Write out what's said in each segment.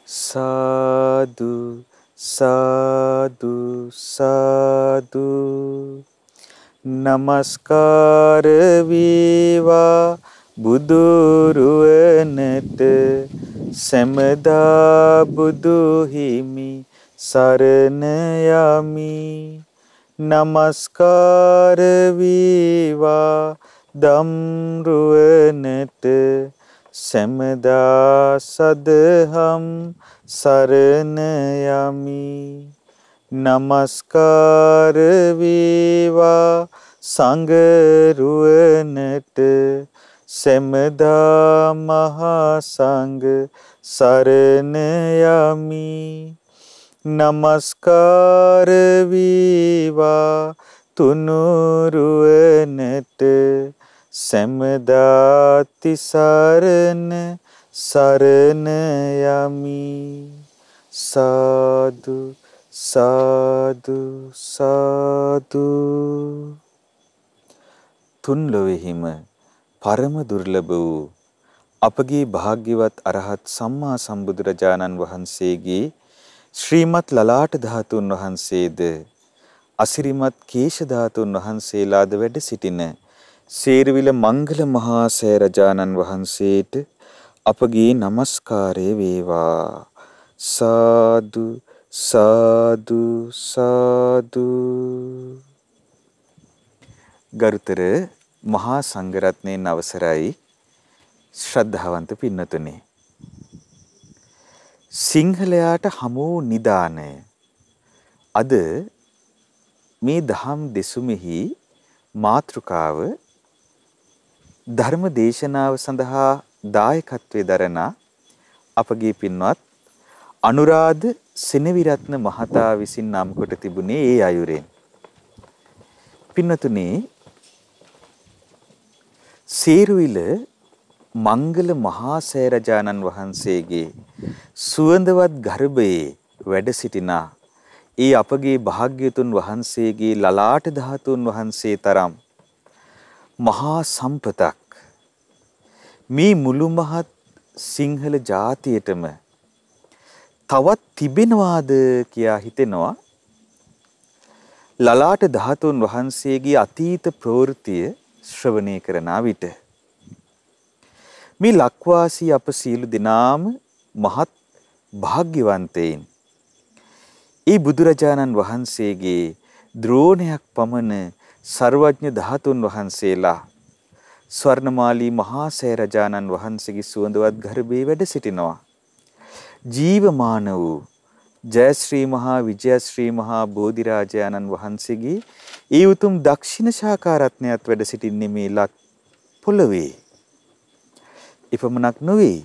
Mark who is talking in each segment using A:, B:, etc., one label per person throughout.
A: සාදු සාදු සාදු නමස්කාර වේවා බුදුරුවනට සැමදා බුදු හිමි සරණ යමි නමස්කාර වේවා ධම්රුවනට සැමදා සදහම් සරණ යමි නමස්කාර වේවා සංඝරුවනට සැමදා මහා සංඝ සරණ යමි නමස්කාර වේවා තුනුරුවනට සැමදා තිසරණ සරණ යමි සාදු සාදු සාදු තුන් ලොවේහිම පරම දුර්ලභ වූ අපගේ භාග්‍යවත් අරහත් සම්මා සම්බුදුරජාණන් වහන්සේගේ ශ්‍රීමත් ලලාට ධාතුන් වහන්සේද අසිරිමත් කේශ ධාතුන් වහන්සේලාද වැඩ සිටින සේරවිල මංගල මහා සෑරජාණන් වහන්සේට අපගේ নমස්කාරය වේවා සාදු සාදු සාදු ගරුතර මහා සංඝරත්නයන් අවසරයි ශ්‍රද්ධාවන්ත පින්නතුනි සිංහලයාට හමු නිදානය අද මේ දහම් දෙසුමෙහි මාතෘකාව ධර්ම දේශනාව සඳහා දායකත්වයේ දරන අපගේ පින්වත් අනුරාධ සෙනවිරත්න මහතා විසින් නම් කොට තිබුණේ ඒ අයුරෙන් පින්නතුනි සේරුවිල මංගල මහා සෑරජාණන් වහන්සේගේ සුවඳවත් ගර්භයේ වැඩ සිටිනා ඒ අපගේ භාග්‍යතුන් වහන්සේගේ ලලාට ධාතුන් වහන්සේ තරම් මහා සම්පතක් මේ මුළු මහත් සිංහල ජාතියටම තවත් තිබෙනවාද කියා හිතෙනවා ලලාට ධාතුන් වහන්සේගේ අතීත ප්‍රවෘත්තිය ශ්‍රවණය කරන විට මේ ලක්වාසී අප සියලු දෙනාම මහත් භාග්‍යවන්තයින් ඒ බුදුරජාණන් වහන්සේගේ ද්‍රෝණයක් පමණ සර්වඥ ධාතුන් වහන්සේලා ස්වර්ණමාලී මහා සෑරජාණන් වහන්සේගේ සුවඳවත් ගර්භයේ වැඩ සිටිනවා ජීවමාන වූ ජයශ්‍රී මහා විජයශ්‍රී මහා බෝධිරාජාණන් වහන්සේගේ ඒ උතුම් දක්ෂිණ ශාකාරත්නයත් වැඩ සිටින්නේ මේ ලක් පොළවේ එපමණක් නොවේ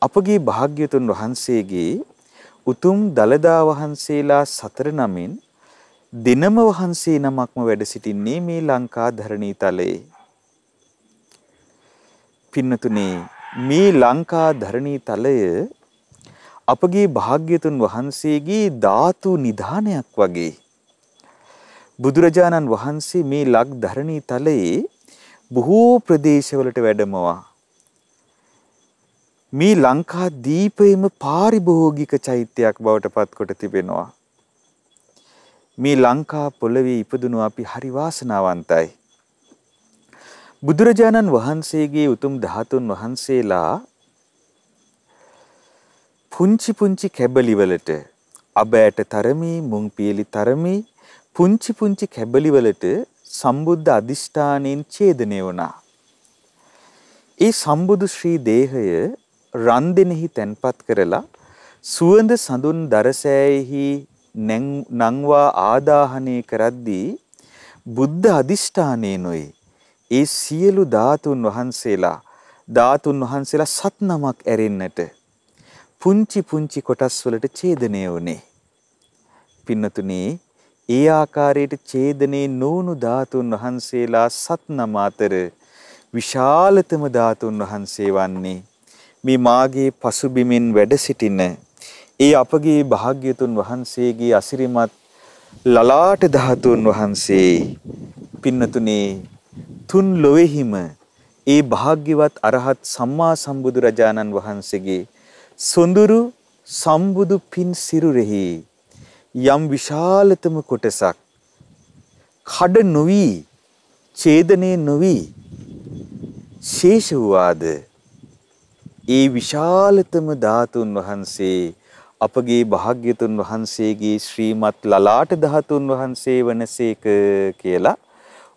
A: අපගේ භාග්‍යතුන් වහන්සේගේ උතුම් දලදා වහන්සේලා සතර නමින් දිනම වහන්සේ නමක්ම වැඩ සිටින්නේ මේ ලංකා ධරණී තලයේ. පින්නතුනේ මේ ලංකා ධරණී තලය අපගේ භාග්‍යතුන් වහන්සේගේ ධාතු නිධානයක් වගේ. බුදුරජාණන් වහන්සේ මේ ලක් ධරණී තලයේ බොහෝ ප්‍රදේශවලට වැඩමවා මේ ලංකා දීපයේම පාරිභෝගික චෛත්‍යයක් බවට පත් කොට තිබෙනවා. මේ ලංකා පොළවේ ඉපදුණු අපි හරි වාසනාවන්තයි. බුදුරජාණන් වහන්සේගේ උතුම් ධාතුන් වහන්සේලා පුංචි පුංචි කැබලිවලට අබෑට තරමේ මුං පියලි තරමේ පුංචි පුංචි කැබලිවලට සම්බුද්ධ අධිෂ්ඨානයෙන් ඡේදනය වුණා. ඒ සම්බුදු ශ්‍රී දේහය රන් දෙනෙහි තැන්පත් කරලා සුවඳ සඳුන් දරසෑයෙහි නංවා ආදාහනය කරද්දී බුද්ධ අධිෂ්ඨානයෙනුයි ඒ සියලු ධාතුන් වහන්සේලා සත් නමක් ඇරෙන්නට පුංචි පුංචි කොටස් වලට ඡේදනය වුණේ. පින්නතුනේ ඒ ආකාරයට ඡේදනේ නොවුණු ධාතුන් වහන්සේලා සත් නම අතර විශාලතම ධාතුන් වහන්සේ වන්නේ මේ මාගේ පසුබිමින් වැඩ සිටින ඒ අපගේ භාග්‍යතුන් වහන්සේගේ අසිරිමත් ලලාට ධාතුන් වහන්සේ පින්නතුනේ තුන් ලොවේහිම ඒ භාග්‍යවත් අරහත් සම්මා සම්බුදුරජාණන් වහන්සේගේ සොඳුරු සම්බුදු පින් සිරුරෙහි යම් විශාලතම කොටසක් කඩ නොවි ඡේදනේ නොවි ශේෂ වූාද ඒ විශාලතම ධාතුන් වහන්සේ අපගේ භාග්‍යතුන් වහන්සේගේ ශ්‍රීමත් ලලාට ධාතුන් වහන්සේ වනසේක කියලා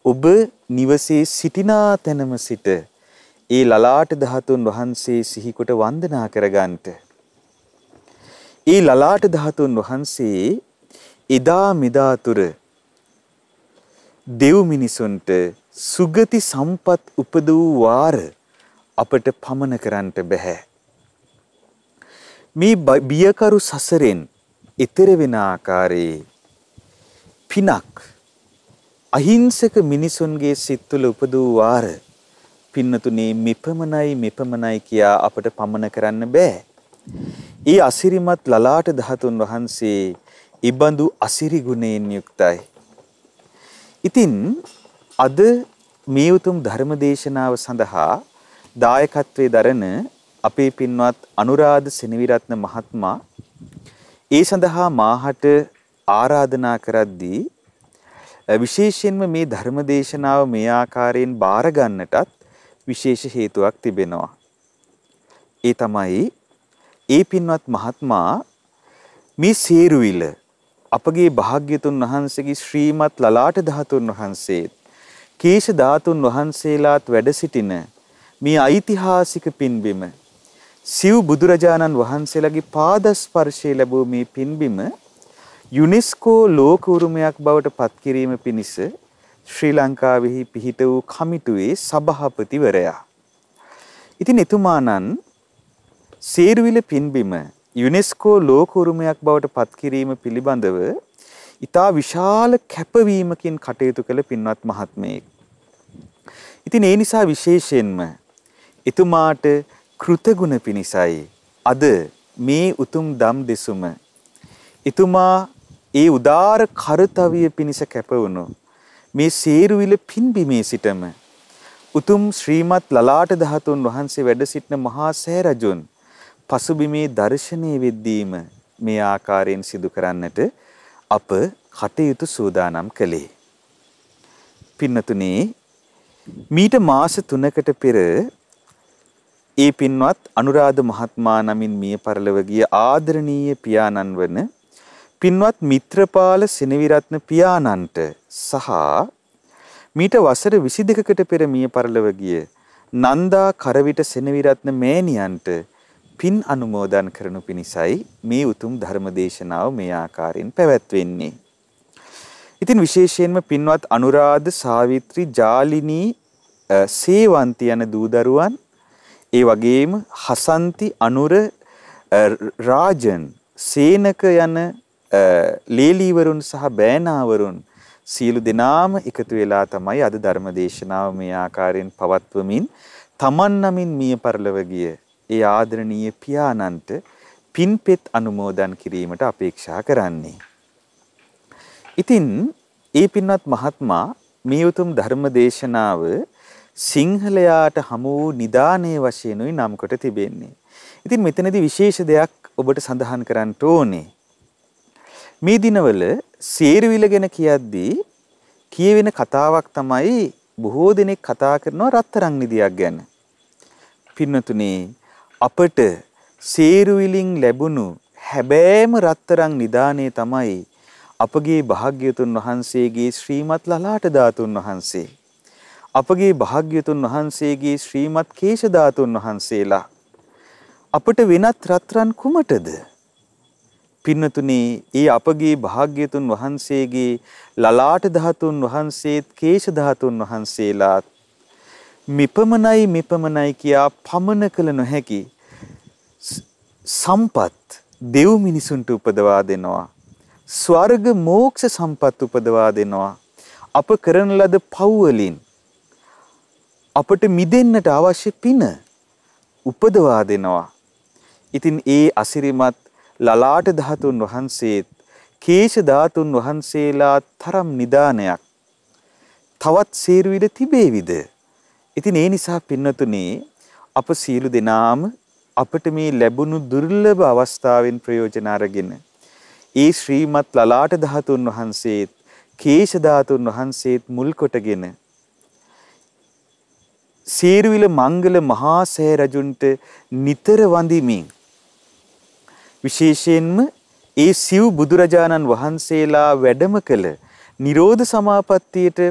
A: ඔබ නිවසේ සිටිනා තැනම සිට ඒ ලලාට ධාතුන් වහන්සේ සිහිකොට වන්දනා කරගන්නට. ඒ ලලාට ධාතුන් වහන්සේ එදා මෙදා තුර දෙව් මිනිසුන්ට සුගති සම්පත් උපදවූ වාර අපට පමන කරන්නට බෑ. මේ බියකරු සසරෙන් ඈතර වෙන ආකාරයේ පිනක් අහිංසක මිනිසුන්ගේ සිත් තුළ උපදවූ වාර පින්නතුනේ මෙපමණයි කියා අපට පමන කරන්න බෑ. ඒ අසිරිමත් ලලාට ධාතුන් වහන්සේ ඉබඳු අසිරි ගුණයෙන් යුක්තයි. ඉතින් අද මේ උතුම් ධර්ම දේශනාව සඳහා දායකත්වයේ දරන අපේ පින්වත් අනුරාධ සෙනවිරත්න මහත්මයා ඒ සඳහා මාහට ආරාධනා කරද්දී විශේෂයෙන්ම මේ ධර්ම දේශනාව මේ ආකාරයෙන් බාර ගන්නටත් විශේෂ හේතුවක් තිබෙනවා. ඒ තමයි ඒ පින්වත් මහත්මයා මේ සේරුවිල අපගේ භාග්‍යතුන් වහන්සේගේ ශ්‍රීමත් ලලාට ධාතුන් වහන්සේ කේශ ධාතුන් වහන්සේලාත් වැඩ සිටින මේ ඓතිහාසික පින්බිම සිව් බුදුරජාණන් වහන්සේලාගේ පාද ස්පර්ශය ලැබූ මේ පින්බිම යුනෙස්කෝ ලෝක උරුමයක් බවට පත් කිරීම පිණිස ශ්‍රී ලංකාවෙහි පිහිට වූ කමිටුවේ සභාපතිවරයා. ඉතින් එතුමාණන් සේරුවිල පින්බිම යුනෙස්කෝ ලෝක උරුමයක් බවට පත් කිරීම පිළිබඳව ඉතා විශාල කැපවීමකින් කටයුතු කළ පින්වත් මහත්මයෙක්. ඉතින් ඒ නිසා විශේෂයෙන්ම එතුමාට කෘතගුණ පිණිසයි අද මේ උතුම් දම් දෙසුම එතුමා ඒ උදාර කරතවිය පිණිස කැපවුණු මේ සේරුවිල පින්බිමේ සිටම උතුම් ශ්‍රීමත් ලලාට ධාතුන් වහන්සේ වැඩ සිටින මහා සෑරජුන් පසුබිමේ දර්ශනීය වෙද්දීම මේ ආකාරයෙන් සිදු කරන්නට අප කටයුතු සූදානම් කළේ. පින්නතුනේ මීට මාස 3කට පෙර ඒ පින්වත් අනුරාධ මහත්මයා නමින් මිය පරලොව ගිය ආදරණීය පියාණන් වන පින්වත් මිත්‍රපාල සෙනවිරත්න පියාණන්ට සහ මීට වසර 22කට පෙර මිය පරලොව ගිය නන්දා කරවිට සෙනවිරත්න මෑණියන්ට පින් අනුමෝදන් කරනු පිණිසයි මේ උතුම් ධර්ම දේශනාව මේ ආකාරයෙන් පැවැත්වෙන්නේ. ඉතින් විශේෂයෙන්ම පින්වත් අනුරාධ සාවිත්‍රි ජාලිනී සේවන්ති යන දූ දරුවන් ඒ වගේම හසන්ති අනුර රාජන් සේනක යන ලේලීවරුන් සහ බෑනාවරුන් සියලු දෙනාම එකතු වෙලා තමයි අද ධර්ම දේශනාව මේ ආකාරයෙන් පවත්වමින් තමන් නමින් මිය පරලොව ගිය ඒ ආදරණීය පියාණන්ට පින්පෙත් අනුමෝදන් කිරීමට අපේක්ෂා කරන්නේ. ඉතින් ඒ පින්වත් මහත්මයා මේ උතුම් ධර්ම දේශනාව සිංහලයාට හමු වූ නිදානයේ වශයෙන්ුයි නම් කොට තිබෙන්නේ. ඉතින් මෙතනදී විශේෂ දෙයක් ඔබට සඳහන් කරන්න ඕනේ. මේ දිනවල සේරුවිල ගැන කියද්දී කියවෙන කතාවක් තමයි බොහෝ දෙනෙක් කතා කරනවා රත්තරන් නිදියක් ගැන. පින්නතුනේ අපට සේරුවිලින් ලැබුණු හැබෑම රත්තරන් නිදානේ තමයි අපගේ භාග්‍යතුන් වහන්සේගේ ශ්‍රීමත් ලලාට ධාතුන් වහන්සේ. අපගේ භාග්‍යතුන් වහන්සේගේ ශ්‍රීමත් කේශ ධාතුන් වහන්සේලා. අපට වෙනත් රත්රන් කුමටද? පින්නතුනේ ඒ අපගේ භාග්‍යතුන් වහන්සේගේ ලලාට ධාතුන් වහන්සේත් කේශ ධාතුන් වහන්සේලාත් මෙපමණයි කියා පමන කළ නොහැකි සම්පත් දෙව් මිනිසුන්ට උපදවා දෙනවා. ස්වර්ග මෝක්ෂ සම්පත් උපදවා දෙනවා. අප කරන ලද පව් වලින් අපට මිදෙන්නට අවශ්‍ය පින උපදවා දෙනවා. ඉතින් ඒ අසිරිමත් ලලාට ධාතුන් වහන්සේත් කේශ ධාතුන් වහන්සේලා තරම් නිදානයක් තවත් සේරුවිල තිබේවිද? ඉතින් ඒ නිසා පින්නතුනේ අප සියලු දෙනාම අපිට මේ ලැබුණු දුර්ලභ අවස්ථාවෙන් ප්‍රයෝජන අරගෙන ඒ ශ්‍රීමත් ලලාට ධාතුන් වහන්සේත් කේශ ධාතුන් වහන්සේත් මුල් කොටගෙන සීරුවිල මංගල මහා සෑ රජුන්ට නිතර වඳිමින් විශේෂයෙන්ම ඒ සිව් බුදුරජාණන් වහන්සේලා වැඩම කළ නිරෝධ සමාපත්තියට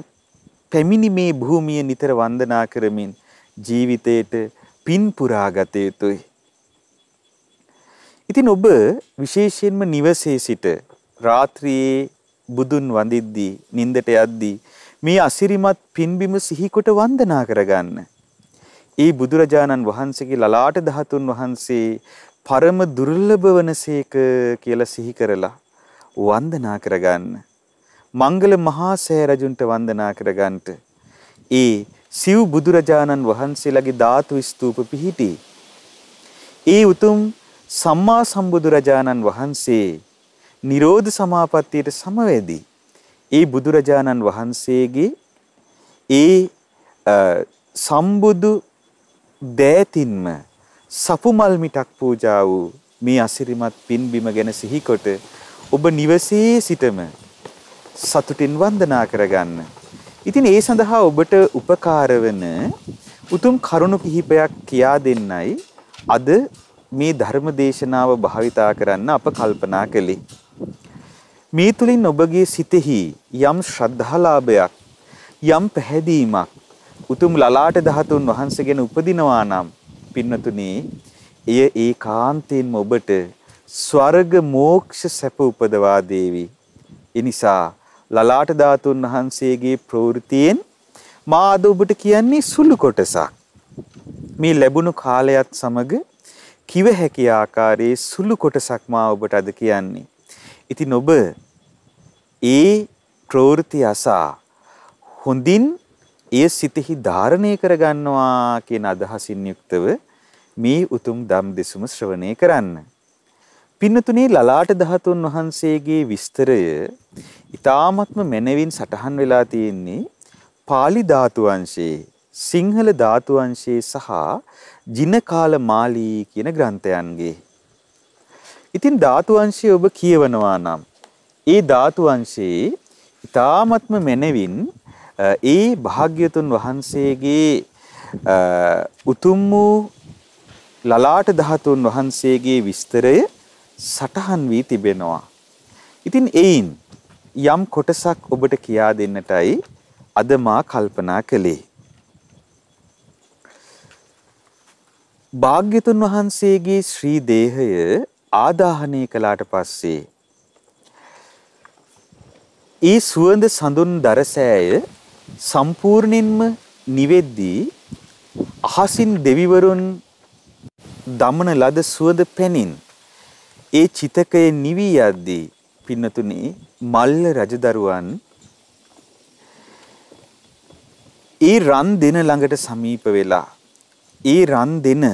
A: පැමිණි මේ භූමිය නිතර වන්දනා කරමින් ජීවිතයට පින් පුරා ගත යුතුයි. ඉතින් ඔබ විශේෂයෙන්ම නිවසේ සිට රාත්‍රියේ බුදුන් වඳිද්දී නින්දට යද්දී මේ අසිරිමත් පින්බිම සිහිකොට වන්දනා කරගන්න. ඒ බුදුරජාණන් වහන්සේගේ ලලාට ධාතුන් වහන්සේ පරම දුර්ලභ වනසේක කියලා සිහි කරලා වන්දනා කරගන්න. මංගල මහා සෑ රජුන්ට වන්දනා කරගන්නට ඒ සිව් බුදුරජාණන් වහන්සේලාගේ ධාතු ස්තූප පිහිටි ඒ උතුම් සම්මා සම්බුදුරජාණන් වහන්සේ නිරෝධ සමාපත්තියට සමවැදී ඒ බුදුරජාණන් වහන්සේගේ ඒ සම්බුදු දෑතින්ම සපුමල් මිටක් පූජා වූ මේ අසිරිමත් පින්බිම ගැන සිහිකොට ඔබ නිවසේ සිටම සතුටින් වන්දනා කරගන්න. ඉතින් ඒ සඳහා ඔබට උපකාර වෙන උතුම් කරුණු කිහිපයක් කියා දෙන්නයි අද මේ ධර්ම දේශනාව භාවිතා කරන්න අප කල්පනා කළේ. මේ තුලින් ඔබගේ සිතෙහි යම් ශ්‍රද්ධාලාභයක් යම් පැහැදීමක් උතුම් ලලාට ධාතුන් වහන්සේ ගැන උපදිනවා නම් පින්නතුනි එය ඒකාන්තයෙන්ම ඔබට ස්වර්ග මෝක්ෂ සැප උපදවා දේවි. එනිසා ලලාට ධාතුන් වහන්සේගේ ප්‍රවෘතියෙන් මා අද ඔබට කියන්නේ සුළු කොටසක්. මේ ලැබුණු කාලයත් සමග කිව හැකි ආකාරයේ සුළු කොටසක් මා ඔබට අද කියන්නේ. ඉතින් ඔබ ඒ ප්‍රවෘත්ති අසා හොඳින් ඒ සිතෙහි ධාරණය කරගන්නවා කියන අදහසින් යුක්තව මේ උතුම් ධම් දෙසුම ශ්‍රවණය කරන්න. පින්නතුනේ ලලාට ධාතුන් වහන්සේගේ විස්තරය ඊ타ත්ම මැනවින් සටහන් වෙලා තියෙන්නේ පාලි ධාතු අංශයේ, සිංහල ධාතු අංශයේ සහ ජිනකාල මාලී කියන ග්‍රන්ථයන්ගේ. ඉතින් ධාතු අංශය ඔබ කියවනවා නම් ඒ ධාතු අංශයේ ඊ타ත්ම මැනවින් ඒ භාග්‍යතුන් වහන්සේගේ උතුම් වූ ලලාට ධාතුන් වහන්සේගේ විස්තරය සටහන් වී තිබෙනවා. ඉතින් එයින් යම් කොටසක් ඔබට කියා දෙන්නටයි අද මා කල්පනා කළේ. භාග්‍යතුන් වහන්සේගේ ශ්‍රී දේහය ආදාහනය කළාට පස්සේ ඒ සුවඳ සඳුන් දරසෑය සම්පූර්ණයෙන්ම නිවෙද්දී අහසින් දෙවිවරුන් දමන ලද සුවඳ පැනින් ඒ චිතකය නිවී යද්දී පින්නතුනි මල්ල රජදරුවන් ඒ රන් දෙන ළඟට සමීප වෙලා ඒ රන් දෙන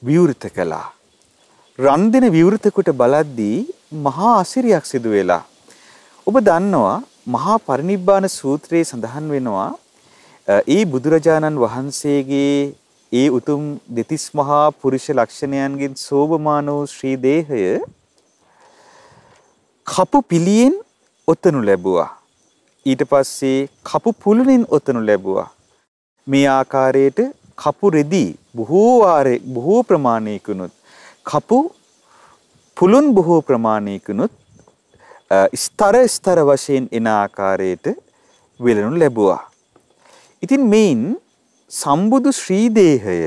A: විවෘත කළා. රන් දෙන විවෘත කොට බලද්දී මහා අසිරියක් සිදු වෙලා. ඔබ දන්නවා මහා පරිනිබ්බාන සූත්‍රයේ සඳහන් වෙනවා ඒ බුදුරජාණන් වහන්සේගේ ඒ උතුම් දෙතිස් මහා පුරුෂ ලක්ෂණයන්ගෙන් සෝභමාන වූ ශ්‍රී දේහය කපු පිළියෙන් ඔතනු ලැබුවා. ඊට පස්සේ කපු පුළුනින් ඔතනු ලැබුවා. මේ ආකාරයට කපු රෙදි බොහෝ ප්‍රමාණයකිනුත් කපු පුළුන් බොහෝ ප්‍රමාණයකිනුත් ස්තර වශයෙන් එන ආකාරයට වෙලනු ලැබුවා. ඉතින් මේන් සම්බුදු ශ්‍රී දේහය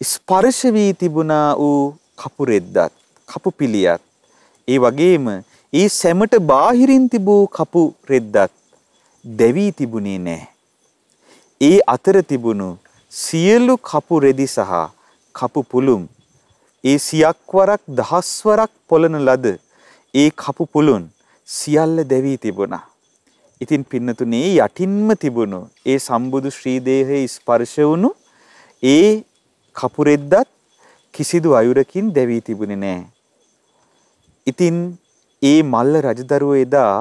A: ස්පර්ශ වී තිබුණා වූ කපු රෙද්දත් කපු පිළියත් ඒ වගේම ඒ සැමට බාහිරින් තිබූ කපු රෙද්දත් දැවී තිබුණේ නැහැ. ඒ අතර තිබුණු සියලු කපු රෙදි සහ කපු පුළුම් ඒ සියක් වරක් දහස් වරක් පොළන ලද ඒ කපු පුළුන් සියල්ල දැවී තිබුණා. ඉතින් පින්නතුනේ යටින්ම තිබුණු ඒ සම්බුදු ශ්‍රී දේහයේ ස්පර්ශ වුණු ඒ කපු රෙද්දත් කිසිදු අයුරකින් දැවී තිබුණේ නැහැ. ඉතින් ඒ මල්ල රජදරුවෝ එදා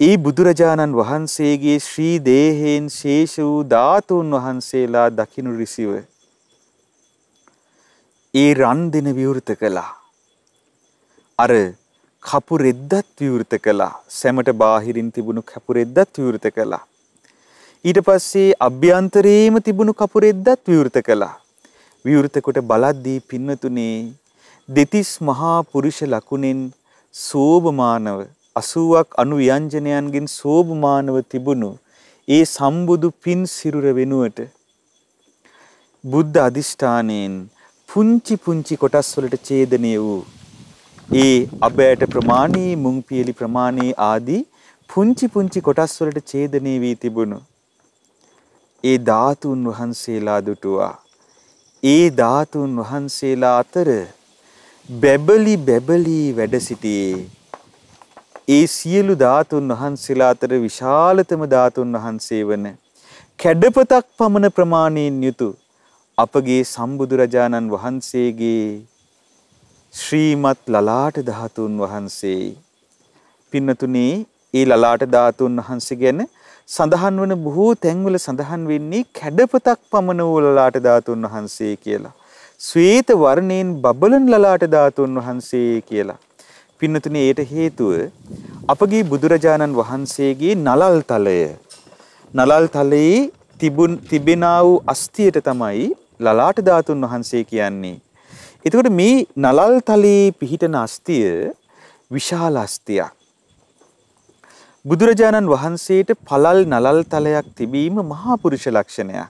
A: ඒ බුදුරජාණන් වහන්සේගේ ශ්‍රී දේහයෙන් ශේෂ වූ ධාතුන් වහන්සේලා දකින්නු රිසිව ඒ රන් දෙන විවෘත කළා. අර කපුරෙද්දත් විවෘත කළා. සැමට බාහිරින් තිබුණු කපුරෙද්දත් විවෘත කළා. ඊට පස්සේ අභ්‍යන්තරයේම තිබුණු කපුරෙද්දත් විවෘත කළා. විවෘත කොට බලද්දී පින්නතුනේ දෙතිස් මහා පුරුෂ ලකුණෙන් සෝභමානව 80ක් අනු ව්‍යංජනයන්ගෙන් සෝභමානව තිබුණු ඒ සම්බුදු පින් සිරුර වෙනුවට බුද්ධ අධිෂ්ඨානයෙන් පුංචි පුංචි කොටස් වලට ඡේදනය වූ ඒ අබෑට ප්‍රමාණී මුං පියලි ප්‍රමාණී ආදී පුංචි පුංචි කොටස් වලට ඡේදනය වී තිබුණු ඒ ධාතුන් වහන්සේලා දුටුවා. ඒ ධාතුන් වහන්සේලා අතර බැබලි බැබලි වැඩ සිටියේ ඒ සියලු ධාතුන් වහන්සේලා අතර විශාලතම ධාතුන් වහන්සේ වන කැඩපතක් පමණ ප්‍රමාණයෙන් යුතු අපගේ සම්බුදුරජාණන් වහන්සේගේ ශ්‍රීමත් ලලාට ධාතුන් වහන්සේ. පින්නතුනේ ඒ ලලාට ධාතුන් වහන්සේ ගැන සඳහන් වන බොහෝ තැන්වල සඳහන් වෙන්නේ කැඩපතක් පමණ වූ ලලාට ධාතුන් වහන්සේ කියලා. ශ්වේත වර්ණයෙන් බබලන ලලාට ධාතුන් වහන්සේ කියලා. පින්නතුනේ ඒට හේතුව අපගේ බුදුරජාණන් වහන්සේගේ නලල් තලය. නලල් තලයේ තිබෙනා වූ අස්තියට තමයි ලලාට ධාතුන් වහන්සේ කියන්නේ. එතකොට මේ නලල් තලයේ පිහිටන අස්තිය විශාල අස්තියක්. බුදුරජාණන් වහන්සේට පළල් නලල් තලයක් තිබීම මහා පුරුෂ ලක්ෂණයක්.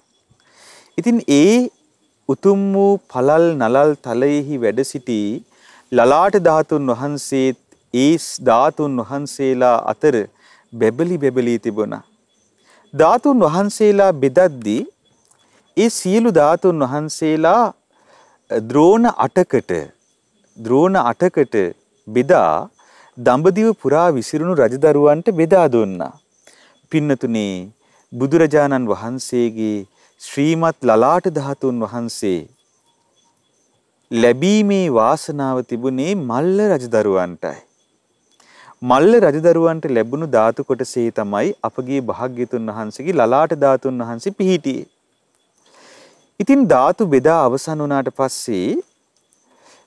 A: ඉතින් ඒ උතුම් වූ පළල් නලල් තලයේහි වැඩ සිටි ලලාට ධාතුන් වහන්සේ ඒ ධාතුන් වහන්සේලා අතර බැබලි බැබලි තිබුණා. ධාතුන් වහන්සේලා බෙදද්දී ඒ සියලු ධාතුන් වහන්සේලා ද්‍රෝණ 8කට බෙදා දඹදිව පුරා විසිරුණු රජදරුවන්ට බෙදා දුන්නා. පින්නතුනේ බුදුරජාණන් වහන්සේගේ ශ්‍රීමත් ලලාට ධාතුන් වහන්සේ ලැබීමේ වාසනාව තිබුණේ මල්ල රජදරුවන්ටයි. මල්ල රජදරුවන්ට ලැබුණු ධාතු කොටසේ තමයි අපගේ භාග්‍යතුන් වහන්සේගේ ලලාට ධාතුන් වහන්සේ පිහිටියේ. ඉතින් ධාතු බෙදා අවසන් වුණාට පස්සේ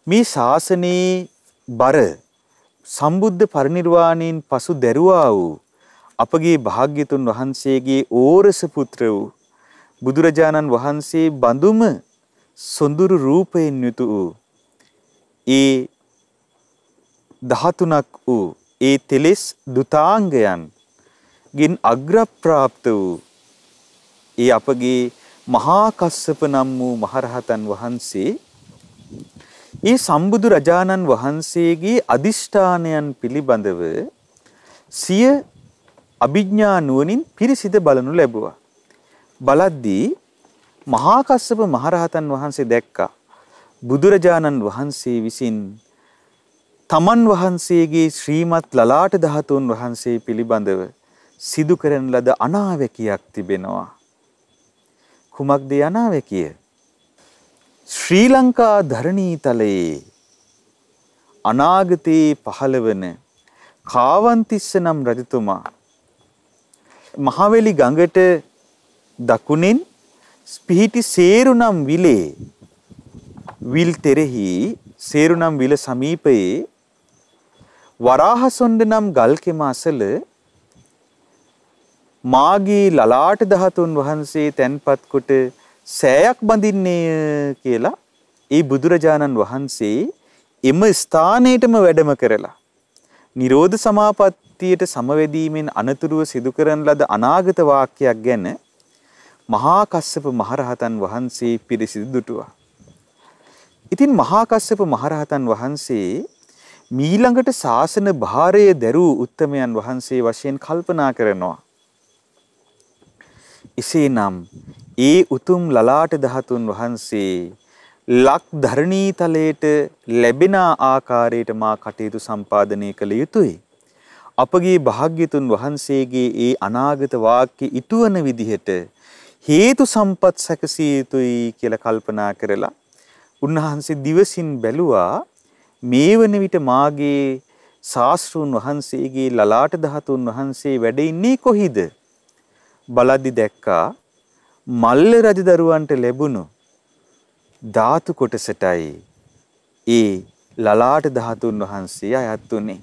A: මේ ශාසනයේ බර සම්බුද්ධ පරිනිර්වාණයෙන් පසු දැරුවා වූ අපගේ භාග්‍යතුන් වහන්සේගේ ඕරස පුත්‍ර වූ බුදුරජාණන් වහන්සේ බඳුම සොඳුරු රූපයෙන් යුතු වූ ඒ 13ක් වූ ඒ තෙලෙස් දුතාංගයන් ගින් අග්‍රප්‍රාප්ත වූ ඒ අපගේ මහා කස්සප නම් වූ මහරහතන් වහන්සේ ඒ සම්බුදු රජාණන් වහන්සේගේ අදිෂ්ඨානයන් පිළිබඳව සිය අභිඥා නුවණින් පිරිසිඳ බලනු ලැබුවා. බලද්දී මහා කස්සප මහරහතන් වහන්සේ දැක්කා බුදුරජාණන් වහන්සේ විසින් තමන් වහන්සේගේ ශ්‍රීමත් ලලාට ධාතුන් වහන්සේ පිළිබඳව සිදු කරන ලද අනාවැකියක් තිබෙනවා. කුමක්ද අනාවැකිය? ශ්‍රී ලංකා ධරණී තලයේ අනාගතේ පහළවන කාවන්තිස්ස නම් රජතුමා මහවැලි ගඟට දකුණින් පිහිටි සේරු නම් විලේ විල් තෙරෙහි සේරු නම් විල සමීපයේ වරාහසොණ්ඩ නම් ගල්කෙම අසල මාගේ ලලාට ධාතුන් වහන්සේ තැන්පත් කොට සෑයක් බඳින්නේය කියලා ඒ බුදුරජාණන් වහන්සේ එම ස්ථානයටම වැඩම කරලා නිරෝධ සමාපත්තියට සමවැදීමෙන් අනතුරුව සිදු කරන ලද අනාගත වාක්‍යයක් ගැන මහා කස්සප මහරහතන් වහන්සේ පිරිසිදු දුටුවා. ඉතින් මහා කස්සප මහරහතන් වහන්සේ මීළඟට ශාසන භාරය දැරූ උත්තමයන් වහන්සේ වශයෙන් කල්පනා කරනවා. එසේනම් ඒ උතුම් ලලාට ධාතුන් වහන්සේ ලක් ධරණී තලයට ලැබෙන ආකාරයට මා කටයුතු සම්පාදනය කළ යුතුයි. අපගේ භාග්‍යතුන් වහන්සේගේ ඒ අනාගත වාක්‍ය ඉටුවන විදිහට හේතු සම්පත් සැකසිය යුතුයි කියලා කල්පනා කරලා උන්වහන්සේ දිවසින් බැලුවා මේ වන විට මාගේ ශාස්ත්‍රූන් වහන්සේගේ ලලාට ධාතුන් වහන්සේ වැඩ ඉන්නේ කොහිද? බලද්දි දැක්කා මල්ල රජදරුවන්ට ලැබුණු ධාතු කොටසටයි ඒ ලලාට ධාතුන් වහන්සේ අයත් උනේ.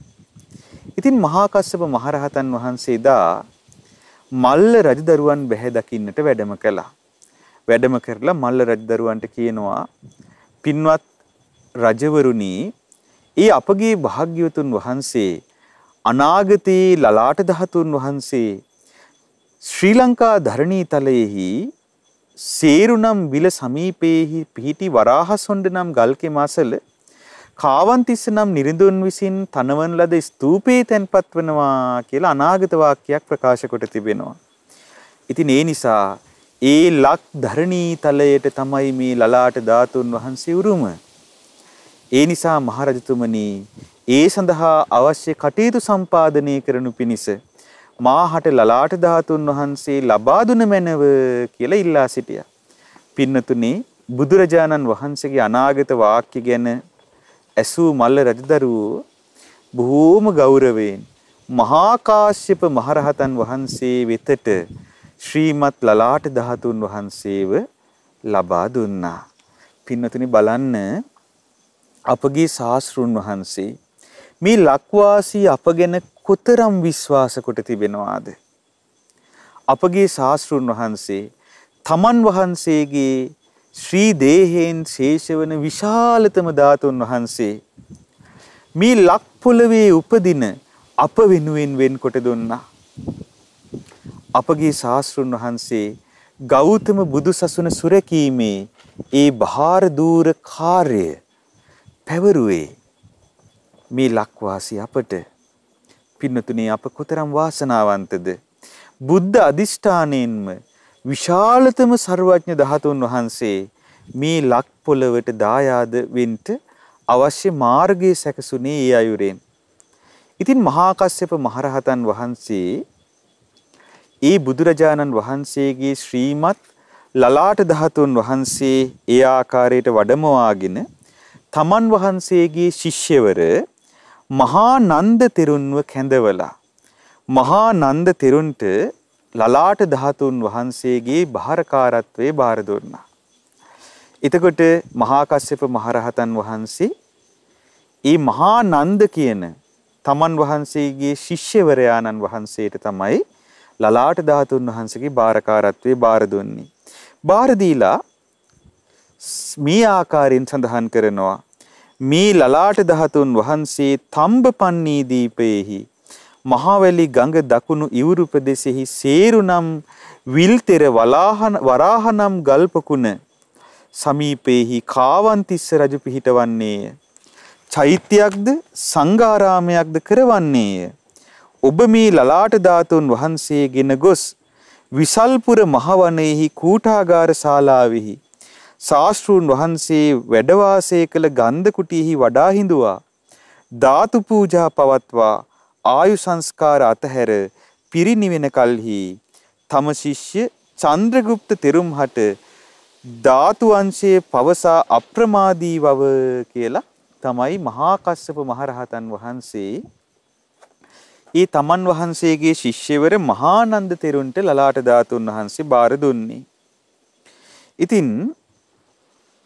A: ඉතින් මහා කස්සප මහරහතන් වහන්සේ දා මල්ල රජදරුවන් බැහැ දකින්නට වැඩම කළා. වැඩම කරලා මල්ල රජදරුවන්ට කියනවා පින්වත් රජවරුනි, ඒ අපගේ භාග්‍යවතුන් වහන්සේ අනාගතේ ලලාට ධාතුන් වහන්සේ ශ්‍රී ලංකා ධරණී තලයේහි සේරුනම් විල සමීපයේහි පිහිටි වරාහසොඬ නම් ගල්කෙම අසල කාවන්තිස්ස නම් නිරිඳුන් විසින් තනවන ලද ස්තූපේ තැන්පත් වෙනවා කියලා අනාගත වාක්‍යයක් ප්‍රකාශ කොට තිබෙනවා. ඉතින් ඒ නිසා ඒ ලක් ධරණී තලයට තමයි මේ ලලාට ධාතුන් වහන්සේ උරුම. ඒ නිසා මහරජතුමනි, ඒ සඳහා අවශ්‍ය කටයුතු සම්පාදනය කරනු පිණිස මාහට ලලාට ධාතුන් වහන්සේ ලබා දුන මැනව කියලා ඉල්ලා සිටියා. පින්නතුනි, බුදුරජාණන් වහන්සේගේ අනාගත වාක්‍ය ගැන ඇසූ මල්ල රජදරුවෝ බොහෝම ගෞරවයෙන් මහා කාශ්‍යප මහරහතන් වහන්සේ වෙතට ශ්‍රීමත් ලලාට ධාතුන් වහන්සේව ලබා දුන්නා. පින්නතුනි, බලන්න අපගේ ශාස්ත්‍රුන් වහන්සේ මේ ලක්වාසී අප ගැන කොතරම් විශ්වාස කොට තිබෙනවාද? අපගේ ශාස්ත්‍රුන් වහන්සේ තමන් වහන්සේගේ ශ්‍රී දේහයෙන් ශේෂවන විශාලතම ධාතුන් වහන්සේ මේ ලක් පොළවේ උපදින අප වෙනුවෙන් වෙන්කොට දුන්නා. අපගේ ශාස්ත්‍රුන් වහන්සේ ගෞතම බුදු සසුන සුරැකීමේ ඒ බාහිර දූර කාර්යය පැවරුවේ මේ ලක්වාසී අපට. පින්නතුනේ, අප කොතරම් වාසනාවන්තද? බුද්ධ අධිෂ්ඨානයෙන්ම විශාලතම සර්වඥ ධාතුන් වහන්සේ මේ ලක් පොළවට දායාද වෙන්න අවශ්‍ය මාර්ගය සැකසුනේ ඒ අයුරෙන්. ඉතින් මහා කස්සප මහරහතන් වහන්සේ ඒ බුදුරජාණන් වහන්සේගේ ශ්‍රීමත් ලලාට ධාතුන් වහන්සේ ඒ ආකාරයට වඩමවාගෙන තමන් වහන්සේගේ ශිෂ්‍යවර මහා නන්ද තෙරුන්ව කැඳවලා මහා නන්ද තෙරුන්ට ලලාට ධාතුන් වහන්සේගේ භාරකාරත්වයේ බාර දුන්නා. එතකොට මහා කස්සප මහරහතන් වහන්සේ ඒ මහා නන්ද කියන තමන් වහන්සේගේ ශිෂ්‍යවරයාණන් වහන්සේට තමයි ලලාට ධාතුන් වහන්සේගේ භාරකාරත්වයේ බාර දුන්නේ. බාර දීලා මේ ආකාරයෙන් සඳහන් කරනවා මේ ලලාට ධාතුන් වහන්සේ තම්බපන්නී දීපයේහි මහවැලි ගඟ දකුණු ඉවුරු ප්‍රදේශෙහි සේරුනම් විල්තෙර වරාහනම් ගල්පකුණ සමීපයේහි කාවන්තිස්ස රජු පිහිටවන්නේය. චෛත්‍යයක්ද සංඝාරාමයක්ද කරවන්නේය. ඔබ මේ ලලාට ධාතුන් වහන්සේගෙන ගොස් විසල්පුර මහවනයේහි කූටාගාර ශාලාවෙහි ශාස්ත්‍රූන් වහන්සේ වැඩ වාසය කළ ගන්ධ කුටියෙහි වඩා හිඳුවා ධාතු පූජා පවත්වා ආයු සංස්කාර අතහැර පිරිනිවෙන කල්හි තම ශිෂ්‍ය චන්ද්‍රගුප්ත තෙරුම්හට ධාතු අංශයේ පවසා අප්‍රමාදී වව කියලා තමයි මහා කස්සප මහරහතන් වහන්සේ ඒ තමන් වහන්සේගේ ශිෂ්‍යවර මහා නන්ද තෙරුන්ට ලලාට ධාතුන් වහන්සේ බාර දුන්නේ. ඉතින්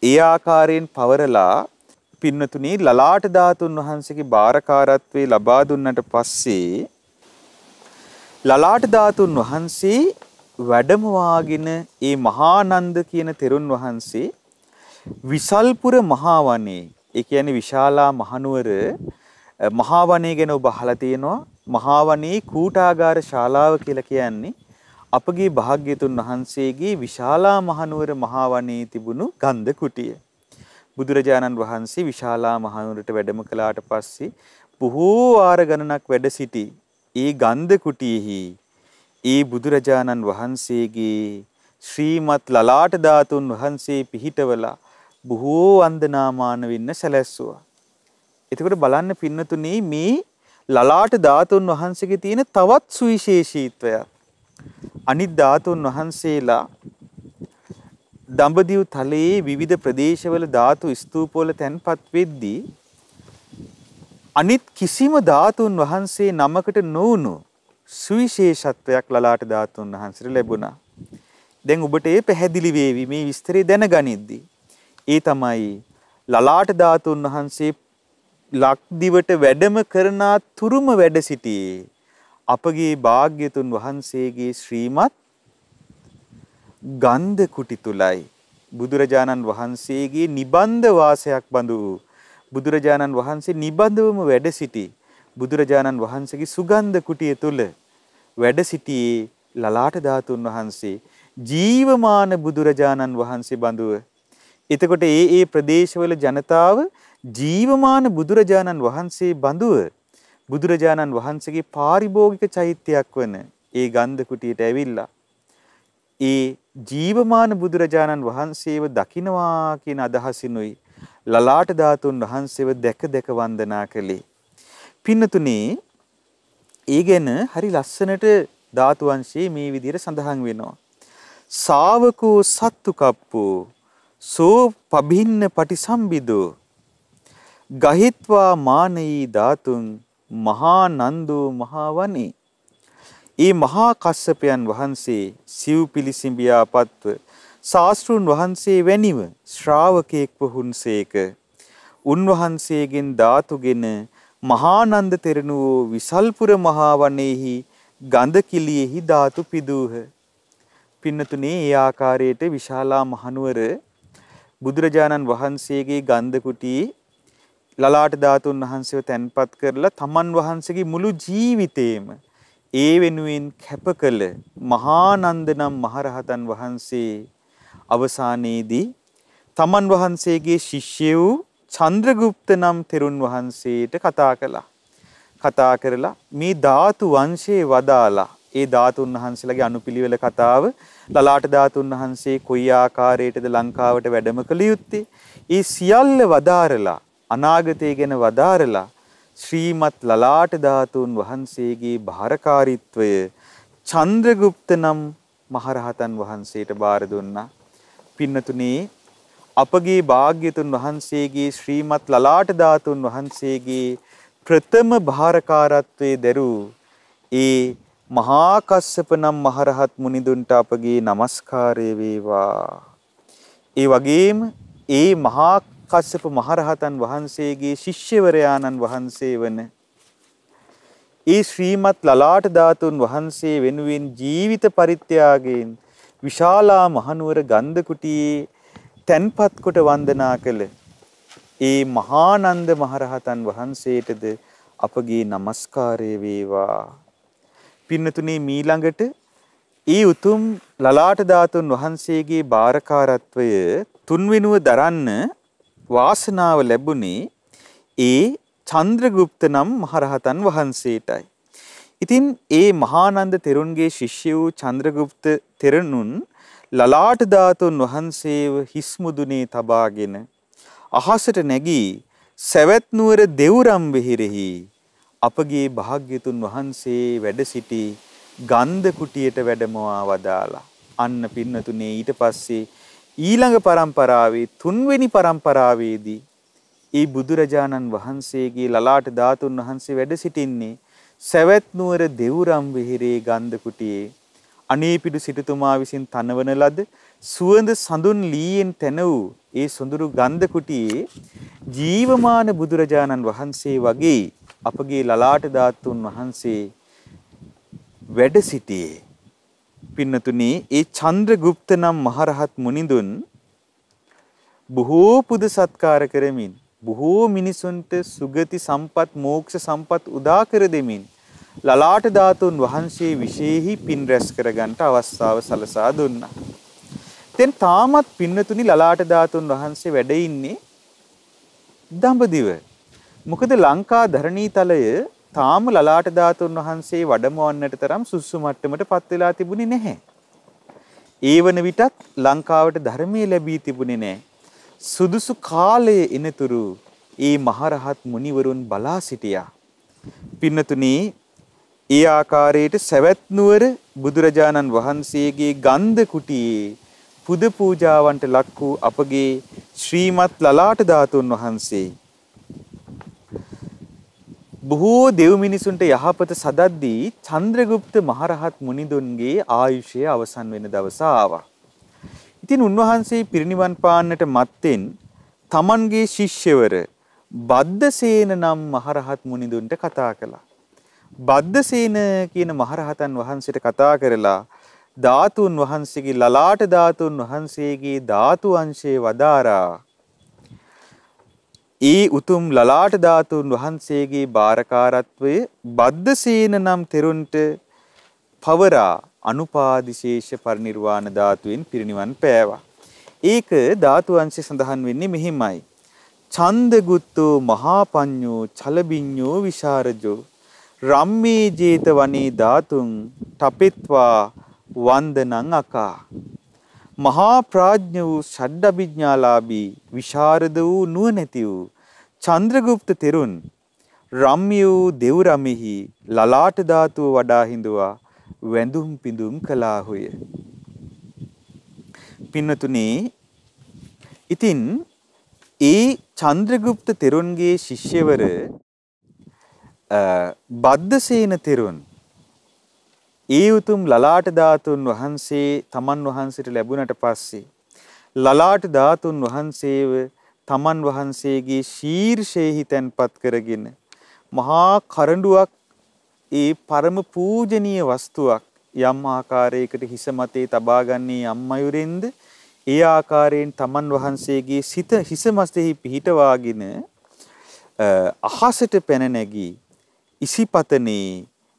A: ඒ ආකාරයෙන් පවරලා පින්නතුනි ලලාට ධාතුන් වහන්සේගේ බාරකාරත්වයේ ලබා දුන්නට පස්සේ ලලාට ධාතුන් වහන්සේ වැඩම වාගෙන ඒ මහා නන්ද කියන තෙරුන් වහන්සේ විසල්පුර මහා වනයේ, ඒ කියන්නේ විශාලා මහනුවර මහා වනයේ ගැන ඔබ අහලා තියෙනවා. මහා වනයේ කූටාගාර ශාලාව කියලා කියන්නේ අපගේ භාග්‍යතුන් වහන්සේගේ විශාලා මහනුවර මහා වනයේ තිබුණු ගන්ධ කුටිය. බුදුරජාණන් වහන්සේ විශාලා මහනුවරට වැඩම කළාට පස්සේ බොහෝ වාර ගණනක් වැඩ සිටි ඒ ගන්ධ කුටියෙහි ඒ බුදුරජාණන් වහන්සේගේ ශ්‍රීමත් ලලාට ධාතුන් වහන්සේ පිහිටවලා බොහෝ වන්දනාමාන වෙන්න සැලැස්සුවා. එතකොට බලන්න පින්නතුනි, මේ ලලාට ධාතුන් වහන්සේගේ තියෙන තවත් සුවිශේෂීත්වයක්. අනිත් ධාතුන් වහන්සේලා දඹදිව් තලයේ විවිධ ප්‍රදේශවල ධාතු ස්තූපවල තැන්පත් වෙද්දී අනිත් කිසිම ධාතුන් වහන්සේ නමකට නොවුණු සුවිශේෂත්වයක් ලලාට ධාතුන් වහන්සේට ලැබුණා. දැන් ඔබට ඒ පැහැදිලි වේවි මේ විස්තරය දැනගනිද්දී. ඒ තමයි ලලාට ධාතුන් වහන්සේ ලක්දිවට වැඩම කරන තුරුම වැඩ සිටියේ අපගේ භාග්‍යතුන් වහන්සේගේ ශ්‍රීමත් ගන්ධ කුටි තුලයි. බුදුරජාණන් වහන්සේගේ නිබන්ධ වාසයක් බඳු බුදුරජාණන් වහන්සේ නිබඳවම වැඩ සිටි බුදුරජාණන් වහන්සේගේ සුගන්ධ කුටිය තුල වැඩ සිටියේ ලලාට ධාතුන් වහන්සේ ජීවමාන බුදුරජාණන් වහන්සේ බඳුව. එතකොට ඒ ප්‍රදේශවල ජනතාව ජීවමාන බුදුරජාණන් වහන්සේ බඳුව බුදුරජාණන් වහන්සේගේ පාරිභෝගික චෛත්‍යයක් වන ඒ ගන්ධ කුටියට ඇවිල්ලා ඒ ජීවමාන බුදුරජාණන් වහන්සේව දකින්නවා කියන අදහසිනුයි ලලාට ධාතුන් වහන්සේව දැක දැක වන්දනා කළේ. පින්නතුනේ ඒ ගැන හරි ලස්සනට ධාතු වංශයේ මේ විදිහට සඳහන් වෙනවා. ශාවකෝ සත්තු කප්පෝ සෝ පබින්න පටිසම්බිදෝ ගහිත්වා මානයි ධාතුන් මහා නන්දෝ මහා වනේ. ඒ මහා කස්සපයන් වහන්සේ සිව් පිළිසිඹියාපත්ව ශාස්ත්‍රුන් වහන්සේ වැනිව ශ්‍රාවකෙක් වුන්සේක. උන්වහන්සේගෙන් ධාතුගෙන මහානන්ද තෙරණුවෝ විසල්පුර මහා වනයේහි ගඳ කිලියෙහි ධාතු පිදූහ. පින්නතුනේ ඒ ආකාරයට විශාලා මහනුවර බුදුරජාණන් වහන්සේගේ ගන්ධ කුටියේ ලලාට ධාතුන් වහන්සේව තැන්පත් කරලා තමන් වහන්සේගේ මුළු ජීවිතේම ඒ වෙනුවෙන් කැප කළ මහානන්ද නම් මහරහතන් වහන්සේ අවසානයේදී තමන් වහන්සේගේ ශිෂ්‍ය වූ චන්ද්‍රගුප්ත නම් තෙරුන් වහන්සේට කතා කළා. කතා කරලා මේ ධාතු වංශයේ වදාලා ඒ ධාතුන් වහන්සේලාගේ අනුපිළිවෙල කතාව ලලාට ධාතුන් වහන්සේ කොයි ආකාරයටද ලංකාවට වැඩම කළ යුත්තේ ඒ සියල්ල වදාරලා අනාගතය ගැන වදාරලා ශ්‍රීමත් ලලාට ධාතුන් වහන්සේගේ භාරකාරීත්වය චන්ද්‍රගුප්ත නම් මහරහතන් වහන්සේට බාර දුන්නා. පින්නතුනේ අපගේ භාග්‍යතුන් වහන්සේගේ ශ්‍රීමත් ලලාට ධාතුන් වහන්සේගේ ප්‍රථම භාරකාරත්වයේ දරූ ඒ මහා කස්සප නම් මහරහත් මුනිදුන්ට අපගේ নমස්කාරය වේවා. ඒ වගේම ඒ මහා කස්සප මහරහතන් වහන්සේගේ ශිෂ්‍යවරයාණන් වහන්සේ වන ඒ ශ්‍රීමත් ලලාට ධාතුන් වහන්සේ වෙනුවෙන් ජීවිත පරිත්‍යාගයෙන් විශාලා මහනුවර ගන්ධ කුටියේ තැන්පත් කොට වන්දනා කළ ඒ මහානන්ද මහරහතන් වහන්සේටද අපගේ নমස්කාරය වේවා. පින්නතුනේ මීළඟට ඒ උතුම් ලලාට ධාතුන් වහන්සේගේ භාරකාරත්වය තුන්වෙනුව දරන්න වාසනාව ලැබුණේ ඒ චන්ද්‍රගුප්ත නම් මහරහතන් වහන්සේටයි. ඉතින් ඒ මහානන්ද තෙරුන්ගේ ශිෂ්‍ය වූ චන්ද්‍රගුප්ත තෙරණුන් ලලාට ධාතුන් වහන්සේව හිස් මුදුනේ තබාගෙන අහසට නැගී සවැත් නුවර දෙව්රම් වෙහිරෙහි අපගේ භාග්‍යතුන් වහන්සේ වැඩ සිටි ගන්ධ කුටියට වැඩමවා වදාලා. අන්න පින්නතුනේ ඊට පස්සේ ඊළඟ පරම්පරාවේ තුන්වෙනි පරම්පරාවේදී ඒ බුදුරජාණන් වහන්සේගේ ලලාට ධාතුන් වහන්සේ වැඩ සිටින්නේ සවැත් නුවර දෙව්රම් වෙහිරේ ගන්ධ කුටියේ අනේපිඩු සිටුතුමා විසින් තනවන ලද සුවඳ සඳුන් ලීයෙන් තැන වූ ඒ සොඳුරු ගන්ධ කුටියේ ජීවමාන බුදුරජාණන් වහන්සේ වගේ අපගේ ලලාට ධාතුන් වහන්සේ වැඩ සිටියේ. පින්නතුනේ ඒ චන්ද්‍රගුප්ත නම් මහරහත් මුනිඳුන් බොහෝ පුද සත්කාර කරමින් බොහෝ මිනිසුන්ට සුගති සම්පත් මෝක්ෂ සම්පත් උදා කර දෙමින් ලලාට ධාතුන් වහන්සේ විශේෂයි පින් රැස් කරගන්නට අවස්ථාව සලසා දුන්නා. දැන් තාමත් පින්නතුනි ලලාට ධාතුන් වහන්සේ වැඩ ඉන්නේ දඹදිව. මොකද ලංකා ධරණීතලය තාම ලලාට ධාතුන් වහන්සේ වැඩමවන්නට තරම් සුසු මට්ටමට පත් වෙලා තිබුණේ නැහැ. ඒ වන විටත් ලංකාවට ධර්මයේ ලැබී තිබුණේ නැහැ. සුදුසු කාලයේ එනතුරු ඒ මහරහත් මුනිවරුන් බලා සිටියා. පින්නතුනි ඒ ආකාරයට සවැත් නුවර බුදුරජාණන් වහන්සේගේ ගන්ධ කුටියේ පුද පූජාවන්ට ලක් වූ අපගේ ශ්‍රීමත් ලලාට ධාතුන් වහන්සේ බොහෝ දෙව් මිනිසුන්ට යහපත සදද්දී චන්ද්‍රගුප්ත මහරහත් මුනිදුන්ගේ ආයුෂය අවසන් වෙන දවස ආවා. ඉතින් උන්වහන්සේ පිරිනිවන් පාන්නට මත්තෙන් තමන්ගේ ශිෂ්‍යවර බද්දසේන නම් මහරහත් මුනිදුන්ට කතා කළා. බද්දසේන කියන මහරහතන් වහන්සේට කතා කරලා ධාතුන් වහන්සේගේ ලලාට ධාතුන් වහන්සේගේ ධාතු අංශයේ වදාරා ඒ උතුම් ලලාට ධාතුන් වහන්සේගේ බාරකාරත්වය බද්දසේන නම් තෙරුන්ට පවරා අනුපාදිශේෂ පරිනිර්වාණ ධාතුවෙන් පිරිනිවන් පෑවා. ඒක ධාතු අංශය සඳහන් වෙන්නේ මෙහිමයි. ඡන්දගුත්තෝ මහාපඤ්ඤෝ චලබිඤ්ඤෝ විශාරජෝ රම්මේ ජේත වනේ ධාතුන් තපෙත්වා වන්දනං අකා. මහා ප්‍රඥ වූ ෂඩ්ඩභිඥාලාභී විශාරද වූ නුවණැති වූ චන්ද්‍රගුප්ත තෙරුන් රම්‍ය වූ දෙව්රමෙහි ලලාට ධාතුව වඩා හිඳුවා වැඳුම් පිඳුම් කළාහුය. පින්නතුනේ ඉතින් ඒ චන්ද්‍රගුප්ත තෙරුන්ගේ ශිෂ්‍යවර බද්දසේන තෙරුන් ඒ උතුම් ලලාට ධාතුන් වහන්සේ තමන් වහන්සේට ලැබුණට පස්සේ ලලාට ධාතුන් වහන්සේව තමන් වහන්සේගේ ශීර්ෂයෙහි තැන්පත් කරගෙන මහා කරඬුවක් ඒ පරම පූජනීය වස්තුවක් යම් ආකාරයකට හිස මතේ තබාගන්නේ යම් මයුරෙන්ද ඒ ආකාරයෙන් තමන් වහන්සේගේ සිත හිස මතෙහි පිහිටවාගෙන අහසට පැන නැගී ඉසිපතනේ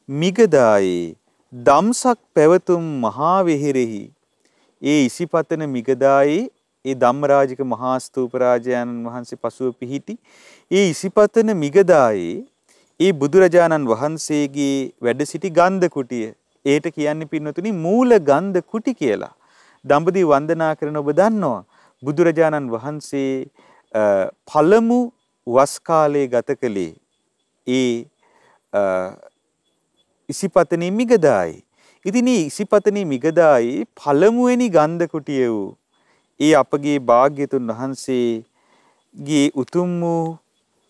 A: මිගදායේ දම්සක් පැවතුම් මහා වෙහෙරෙහි ඒ ඉසිපතන මිගදායේ ඒ ධම්මරාජික මහා ස්තූප රාජානන් වහන්සේ පසුව පිහිටි ඒ ඉසිපතන මිගදායේ ඒ බුදුරජාණන් වහන්සේගේ වැඩ සිටි ගන්ධ කුටිය ඒට කියන්නේ පින්නතුනි මූල ගන්ධ කුටි කියලා. දඹදිව වන්දනා කරන ඔබ දන්නවා බුදුරජාණන් වහන්සේ පළමු වස් කාලයේ ගත කළේ ඒ ඉසිපතනී මිගදායි. ඉතින් මේ ඉසිපතනී මිගදායි පළමුවෙනි ගන්ධ කුටිය වූ ඒ අපගේ භාග්‍යතුන් වහන්සේගේ උතුම් වූ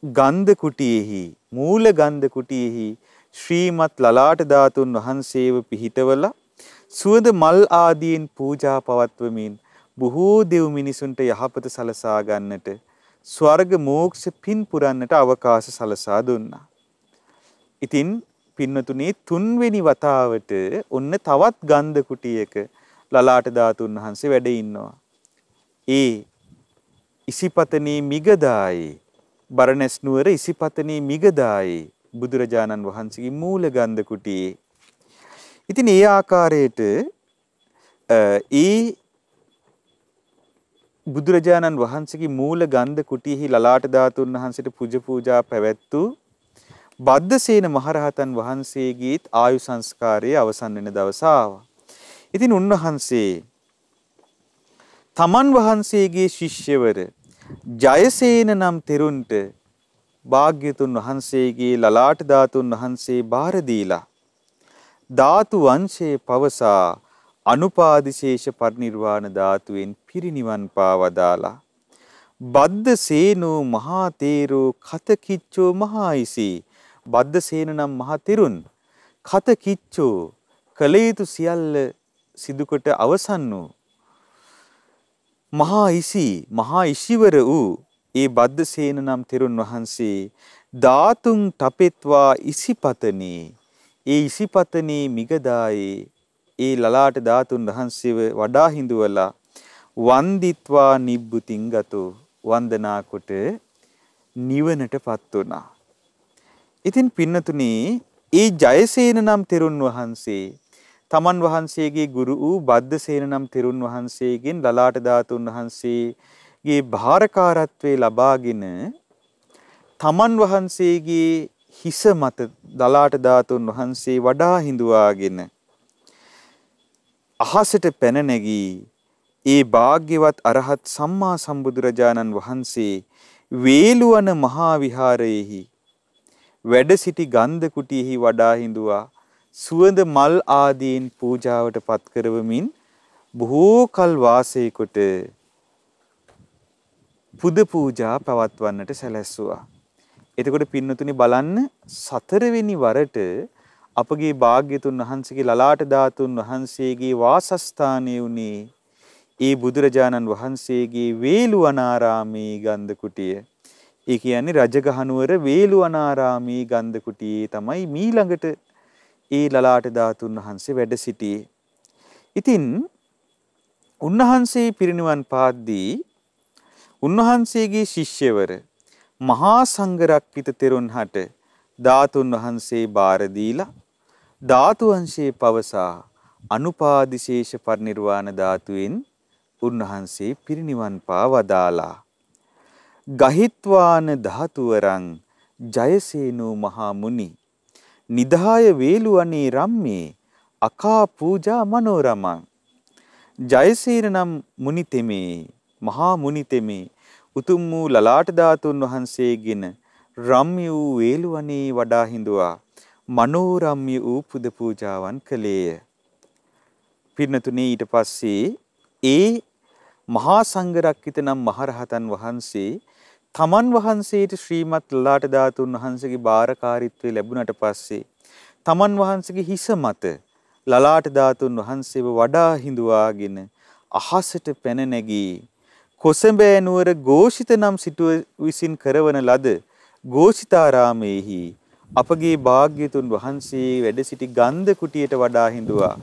A: ගන්ධ කුටියෙහි මූල ගන්ධ කුටියෙහි ශ්‍රීමත් ලලාට ධාතුන් වහන්සේව පිහිටවලා සුවඳ මල් ආදීන් පූජා පවත්වමින් බොහෝ දෙව් මිනිසුන්ට යහපත සලසා ගන්නට ස්වර්ග මෝක්ෂ පින් පුරන්නට අවකාශ සලසා දුන්නා. ඉතින් පින්නතුනේ තුන්වෙනි වතාවට ඔන්න තවත් ගන්ධ කුටියක ලලාට ධාතුන් වහන්සේ වැඩ ඉන්නවා. ඒ ඉසිපතනී මිගදායේ බරණැස් නුවර ඉසිපතනී මිගදායේ බුදුරජාණන් වහන්සේගේ මූල ගන්ධ කුටියේ. ඉතින් ඒ ආකාරයට ඒ බුදුරජාණන් වහන්සේගේ මූල ගන්ධ කුටියෙහි ලලාට ධාතුන් වහන්සේට පූජා පැවැත්වූ බද්දසේන මහරහතන් වහන්සේගේත් ආයු සංස්කාරයේ අවසන් වෙන දවස ආවා. ඉතින් උන්වහන්සේ තමන් වහන්සේගේ ශිෂ්‍යවර ජයසේන නම් තෙරුන්ට භාග්‍යතුන් වහන්සේගේ ලලාට ධාතුන් වහන්සේ බාර දීලා ධාතු වංශයේ පවසා අනුපාදිශේෂ පරිනිර්වාණ ධාතුවෙන් පිරිනිවන් පාවදාලා බද්දසේනෝ මහා තේරෝ කතකිච්චෝ මහායිසි බද්දසේන නම් මහා තෙරුන් කතකිච්චෝ කල යුතු සියල්ල සිදුකොට අවසන් වූ මහා ඉසිවර වූ ඒ බද්දසේන නම් තෙරුන් වහන්සේ ධාතුන් තපෙත්වා ඉසිපතනේ ඒ ඉසිපතනේ මිගදායේ ඒ ලලාට ධාතුන් වහන්සේව වඩා හිඳුවලා වන්දිත්වා නිබ්බුතින් ගතෝ වන්දනා කොට නිවනටපත් වුණා. ඉතින් පින්නතුනි ඒ ජයසේන නම් තෙරුන් වහන්සේ තමන් වහන්සේගේ ගුරු වූ බද්දසේන නම් තෙරුන් වහන්සේගෙන් ලලාට ධාතුන් වහන්සේගේ භාරකාරත්වයේ ලබාගෙන තමන් වහන්සේගේ හිස මත ලලාට ධාතුන් වහන්සේ වඩා හිඳුවාගෙන අහසට පැන නැගී ඒ භාග්‍යවත් අරහත් සම්මා සම්බුදුරජාණන් වහන්සේ වේළුවන මහා විහාරයේහි වැඩ සිටි ගන්ධ කුටියෙහි වඩා හිඳුවා සුවඳ මල් ආදීන් පූජාවට පත් කරවමින් බොහෝ කල් වාසය කොට පුද පූජා පවත්වන්නට සැලැස්සුවා. එතකොට පින්නතුනි බලන්න සතරවෙනි වරට අපගේ භාග්‍යතුන් වහන්සේගේ ලලාට ධාතුන් වහන්සේගේ වාසස්ථානයේ උනේ ඒ බුදුරජාණන් වහන්සේගේ වේළුවනාරාමේ ගන්ධ කුටිය. ඒ කියන්නේ රජගහනුවර වේළුවනාරාමේ ගන්ධ කුටියේ තමයි මීළඟට ඒ ලලාට ධාතුන් වහන්සේ වැඩ සිටියේ. ඉතින් උන්වහන්සේ පිරිනිවන් පාද්දී උන්වහන්සේගේ ශිෂ්‍යවර මහා සංඝරක්කිත තෙරුන්හට ධාතුන් වහන්සේ බාර දීලා ධාතු වංශයේ පවසා අනුපාදිශේෂ පරිනිර්වාණ ධාතුවෙන් උන්වහන්සේ පිරිනිවන් පා වදාලා. ගහිත්වාන ධාතුවරං ජයසේනෝ මහා මුනි නිදාය වේළුවනේ රම්මේ අකා පූජා මනෝරමං. ජයසේන නම් මුනි තෙමේ මහා මුනි තෙමේ උතුම් වූ ලලාට ධාතුන් වහන්සේගෙන රම්‍ය වූ වේළුවනේ වඩා හිඳුවා මනෝරම්‍ය වූ පුද පූජාවන් කළේය. පින්නතුනේ ඊට පස්සේ ඒ මහා සංඝරක්කිත නම් මහරහතන් වහන්සේ තමන් වහන්සේට ශ්‍රීමත් ලලාට ධාතුන් වහන්සේගේ බාරකාරීත්වය ලැබුණට පස්සේ තමන් වහන්සේගේ හිස මත ලලාට ධාතුන් වහන්සේව වඩා හිඳුවාගෙන අහසට පැන නැගී කොසඹෑ නුවර ഘോഷිත නම් සිටුව විසින් කරවන ලද ഘോഷිතාරාමේහි අපගේ භාග්‍යතුන් වහන්සේ වැඩ සිටි ගන්ධ කුටියට වඩා හිඳුවා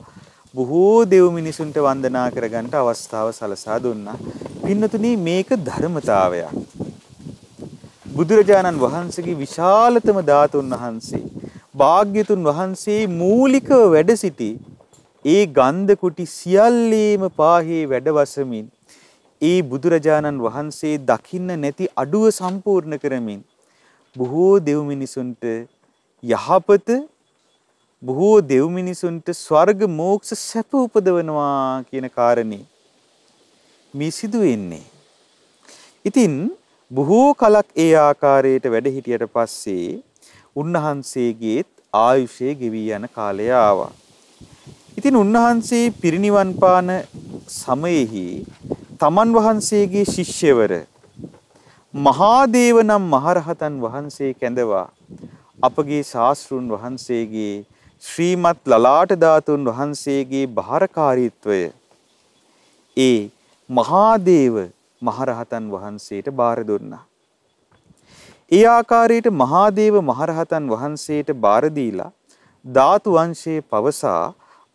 A: බොහෝ දෙව් මිනිසුන්ට වන්දනා කරගන්නට අවස්ථාව සලසා දුන්නා. පින්නතුනි මේක ධර්මතාවයක්. බුදුරජාණන් වහන්සේගේ විශාලතම ධාතුන් වහන්සේ භාග්‍යතුන් වහන්සේ මූලිකව වැඩ සිටි ඒ ගන්ධ කුටි සියල්ලේම පාහේ වැඩවසමින් ඒ බුදුරජාණන් වහන්සේ දකින්න නැති අඩුව සම්පූර්ණ කරමින් බොහෝ දෙව් මිනිසුන්ට යහපත බොහෝ දෙව් මිනිසුන්ට ස්වර්ග මෝක්ෂ සැප උපදවනවා කියන කාරණේ මේ සිදු වෙන්නේ. ඉතින් බොහෝ කලක් ඒ ආකාරයට වැඩ හිටියට පස්සේ උන්වහන්සේගේත් ආයුෂය ගෙවී යන කාලය ආවා. ඉතින් උන්වහන්සේ පිරිනිවන් පාන සමයේහි තමන් වහන්සේගේ ශිෂ්‍යවර මහාදේව නම් මහරහතන් වහන්සේ කැඳවා අපගේ ශාස්ත්‍රුන් වහන්සේගේ ශ්‍රීමත් ලලාට ධාතුන් වහන්සේගේ භාරකාරීත්වය ඒ මහාදේව මහරහතන් වහන්සේට බාර දුන්නා. ඒ ආකාරයට මහාදේව මහරහතන් වහන්සේට බාර දීලා ධාතු වංශයේ පවසා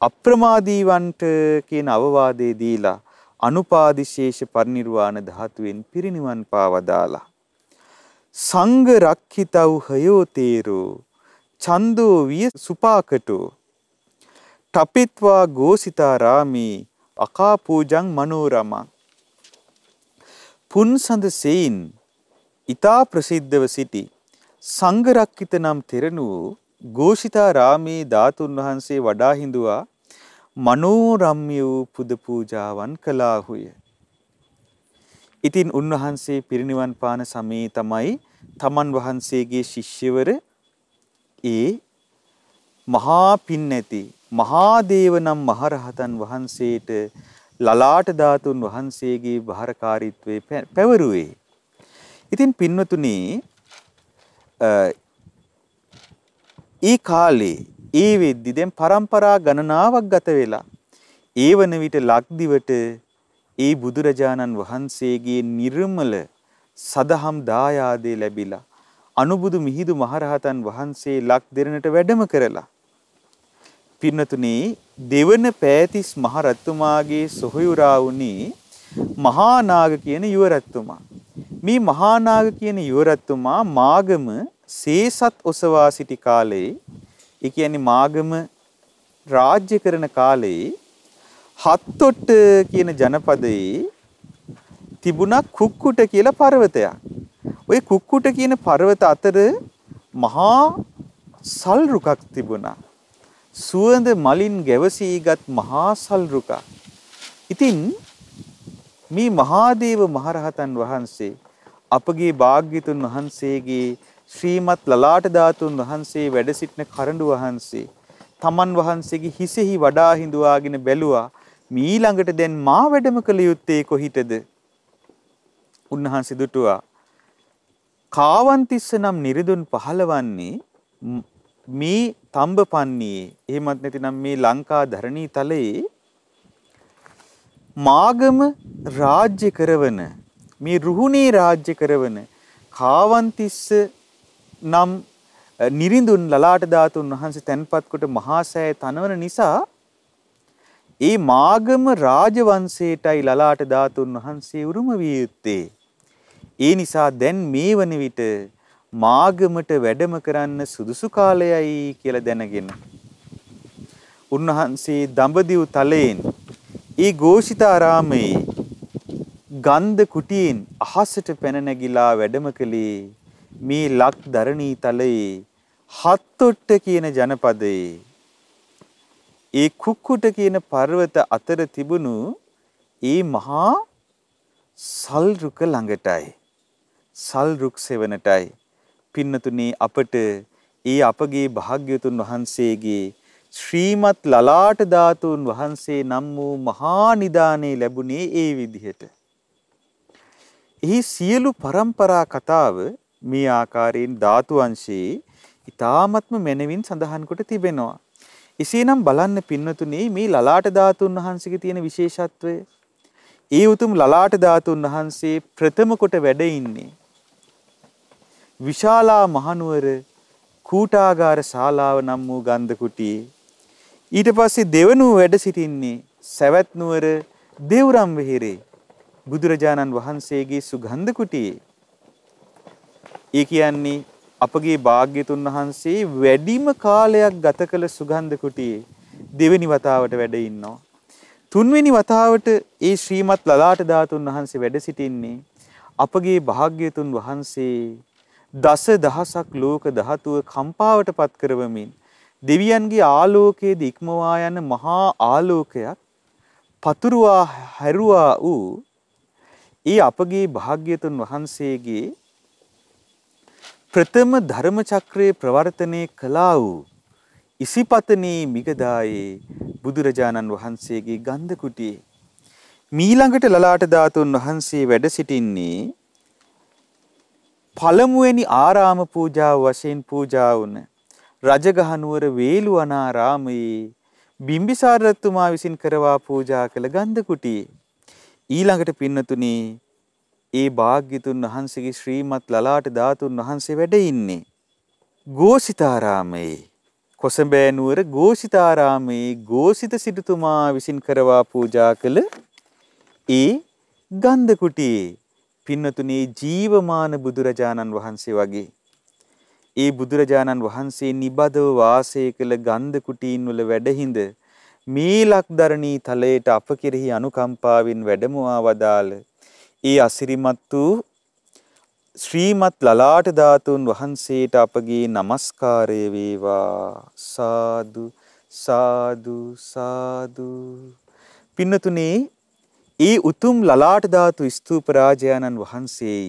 A: අප්‍රමාදීවන්ට කියන අවවාදේ දීලා අනුපාදිශේෂ පරිනිර්වාණ ධාතුවෙන් පිරිනිවන් පාවදාලා. සංඝ රක්ඛිතව් හයෝ තේරෝ ඡන්தோ විය සුපාකටෝ තපිත්වා ഘോഷිතාරාමේ අකා පූජං මනෝරමං. පුන්සඳ සෙයින් ඊතා ප්‍රසිද්ධව සිටි සංඝ රක්ඛිත නම් තෙරණුවෝ ഘോഷිතාරාමේ ධාතුන් වහන්සේ වඩා හිඳුවා මනෝරම්‍ය වූ පුද පූජාවන් කළාහුය. ඉතින් උන්වහන්සේ පිරිනිවන් පාන සමයේ තමයි තමන් වහන්සේගේ ශිෂ්‍යවර ඒ මහා පින් නැති මහාදේව නම් මහරහතන් වහන්සේට ලලාට ධාතුන් වහන්සේගේ භාරකාරීත්වයේ පැවරුවේ. ඉතින් පින්වතුනි ඒ කාලේ ඒ වෙද්දි දැන් પરම්පරා ගණනාවක් ගත වෙලා ඒ වන විට ලක්දිවට ඒ බුදුරජාණන් වහන්සේගේ නිර්මල සදහම් දායාදේ ලැබිලා අනුබුදු මිහිඳු මහරහතන් වහන්සේ ලක් දෙරණට වැඩම කරලා පින්නතුනේ දෙවන පෑතිස් මහරජතුමාගේ සොහොයුරා වුණේ මහා නාග කියන යුවරජතුමා. මේ මහා නාග කියන යුවරජතුමා මාගම සේසත් ඔසවා සිටි කාලේ ඒ කියන්නේ මාගම රාජ්‍ය කරන කාලේ හත්තොට්ට කියන ජනපදයේ තිබුණා කුක්කුට කියලා පර්වතයක්. ওই කුක්කුට කියන පර්වත අතර මහා සල් රුකක් තිබුණා. සුවඳ මලින් ගැවසීගත් මහා සල් රුකක්. ඉතින් මේ මහාදේව මහරහතන් වහන්සේ අපගේ භාග්‍යතුන් වහන්සේගේ ශ්‍රීමත් ලලාට ධාතුන් වහන්සේ වැඩ සිටින කරඬු වහන්සේ තමන් වහන්සේගේ හිසෙහි වඩා හිඳුවාගෙන බැලුවා මීළඟට දැන් මා වැඩම කළ යුත්තේ කොහිටද? උන්වහන්සේ දුටුවා කාවන්තිස්ස නම් නිරිඳුන් පහළවන්නේ මේ තඹපන්නියේ එහෙමත් නැතිනම් මේ ලංකා ධරණී තලයේ මාගම රාජ්‍ය කරවන මේ රුහුණේ රාජ්‍ය කරවන කාවන්තිස්ස නම් නිරිඳුන් ලලාට ධාතුන් වහන්සේ තැන්පත් කොට මහා සෑය තනවන නිසා ඒ මාගම රාජවංශයටයි ලලාට ධාතුන් වහන්සේ උරුම විය යුත්තේ. ඒ නිසා දැන් මේ වන විට මාගමට වැඩම කරන්න සුදුසු කාලයයි කියලා දැනගෙන උන්වහන්සේ දඹදිව් තලයෙන් ඒ ഘോഷිතාරාමයේ ගන්ධ කුටියෙන් අහසට පැන නැගිලා වැඩම කළේ මේ ලක් ධරණී තලයේ හත්තොට්ට කියන ජනපදයේ ඒ කුක්කුට කියන පර්වත අතර තිබුණු ඒ මහා සල් රුක ළඟටයි සල් රුක් සෙවණටයි පින්නතුනේ අපට ඒ අපගේ භාග්‍යවතුන් වහන්සේගේ ශ්‍රීමත් ලලාට ධාතුන් වහන්සේ නම් වූ මහා නිදානේ ලැබුණේ ඒ විදිහට. එහි සියලු પરම්පරා කතාව මේ ආකාරයෙන් ධාතු අංශයේ ඊ타ත්ම මැනවින් සඳහන් කොට තිබෙනවා. එසේනම් බලන්න පින්නතුනේ මේ ලලාට ධාතුන් වහන්සේගේ තියෙන විශේෂත්වය. ඒ උතුම් ලලාට ධාතුන් වහන්සේ ප්‍රථම කොට වැඩ ඉන්නේ විශාලා මහනුවර කූටාගාර ශාලාව නම් වූ ගන්ධ කුටියේ. ඊට පස්සේ දෙවනුව වැඩ සිටින්නේ සවැත් නුවර දේවරම් වෙහෙරේ බුදුරජාණන් වහන්සේගේ සුගන්ධ කුටියේ. ඒ කියන්නේ අපගේ භාග්‍යතුන් වහන්සේ වැඩිම කාලයක් ගත කළ සුගන්ධ කුටියේ දෙවෙනි වතාවට වැඩ ඉන්නවා. තුන්වෙනි වතාවට ඒ ශ්‍රීමත් ලලාට ධාතුන් වහන්සේ වැඩ සිටින්නේ අපගේ භාග්‍යතුන් වහන්සේ දස දහසක් ලෝක ධාතුව කම්පාවට පත් කරවමින් දෙවියන්ගේ ආලෝකයේ ඉක්මවා යන මහා ආලෝකයක් පතුරුවා හැරුවා වූ ඒ අපගේ භාග්‍යතුන් වහන්සේගේ ප්‍රථම ධර්ම චක්‍රයේ ප්‍රවර්තනය කළා වූ ඉසිපතනේ මිගදායේ බුදුරජාණන් වහන්සේගේ ගන්ධ කුටියේ මීළඟට ලලාට ධාතුන් වහන්සේ වැඩ සිටින්නේ පළමුවෙනි ආරාම පූජාව වශයෙන් පූජා වුණ රජගහනුවර වේළුවනාරාමයේ බිම්බිසාර රජතුමා විසින් කරවා පූජා කළ ගන්ධ කුටියේ ඊළඟට පින්නතුනේ ඒ භාග්‍යතුන් වහන්සේගේ ශ්‍රීමත් ලලාට ධාතුන් වහන්සේ වැඩ ඉන්නේ ഘോഷිතාරාමයේ කොසඹෑ නුවර ഘോഷිතාරාමයේ ഘോෂිත සිටුතුමා විසින් කරවා පූජා කළ ඒ ගන්ධ කුටියේ පින්නතුනේ ජීවමාන බුදුරජාණන් වහන්සේ වගේ ඒ බුදුරජාණන් වහන්සේ නිබදව වාසය කළ ගන්ධ කුටීන් වල වැඩහිඳ මේ ලක්ධරණී තලයට අප කෙරෙහි අනුකම්පාවෙන් වැඩමවා වදාළ ඒ අසිරිමත් වූ ශ්‍රීමත් ලලාට ධාතුන් වහන්සේට අපගේ নমස්කාරය වේවා. සාදු සාදු සාදු. පින්නතුනේ ඒ උතුම් ලලාට ධාතු ස්තූප රාජයාණන් වහන්සේයි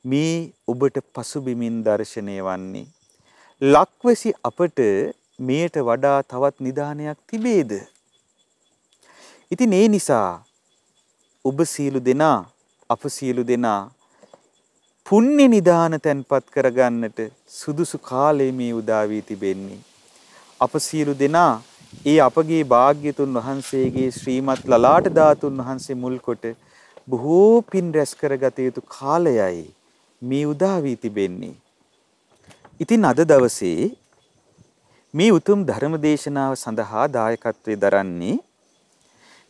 A: මේ ඔබට පසුබිමින් දර්ශනය වන්නේ. ලක්වැසි අපට මේට වඩා තවත් නිදානයක් තිබේද? ඉතින් ඒ නිසා ඔබ සියලු දෙනා අප සියලු දෙනා පුණ්‍ය නිදාන තැන්පත් කරගන්නට සුදුසු කාලය මේ උදා වී තිබෙන්නේ. අප සියලු දෙනා ඒ අපගේ භාග්‍යතුන් වහන්සේගේ ශ්‍රීමත් ලලාට ධාතුන් වහන්සේ මුල් කොට බොහෝ පින් රැස් කරගත යුතු කාලයයි මේ උදා වී තිබෙන්නේ. ඉතින් අද දවසේ මේ උතුම් ධර්ම දේශනාව සඳහා දායකත්වයේ දරන්නේ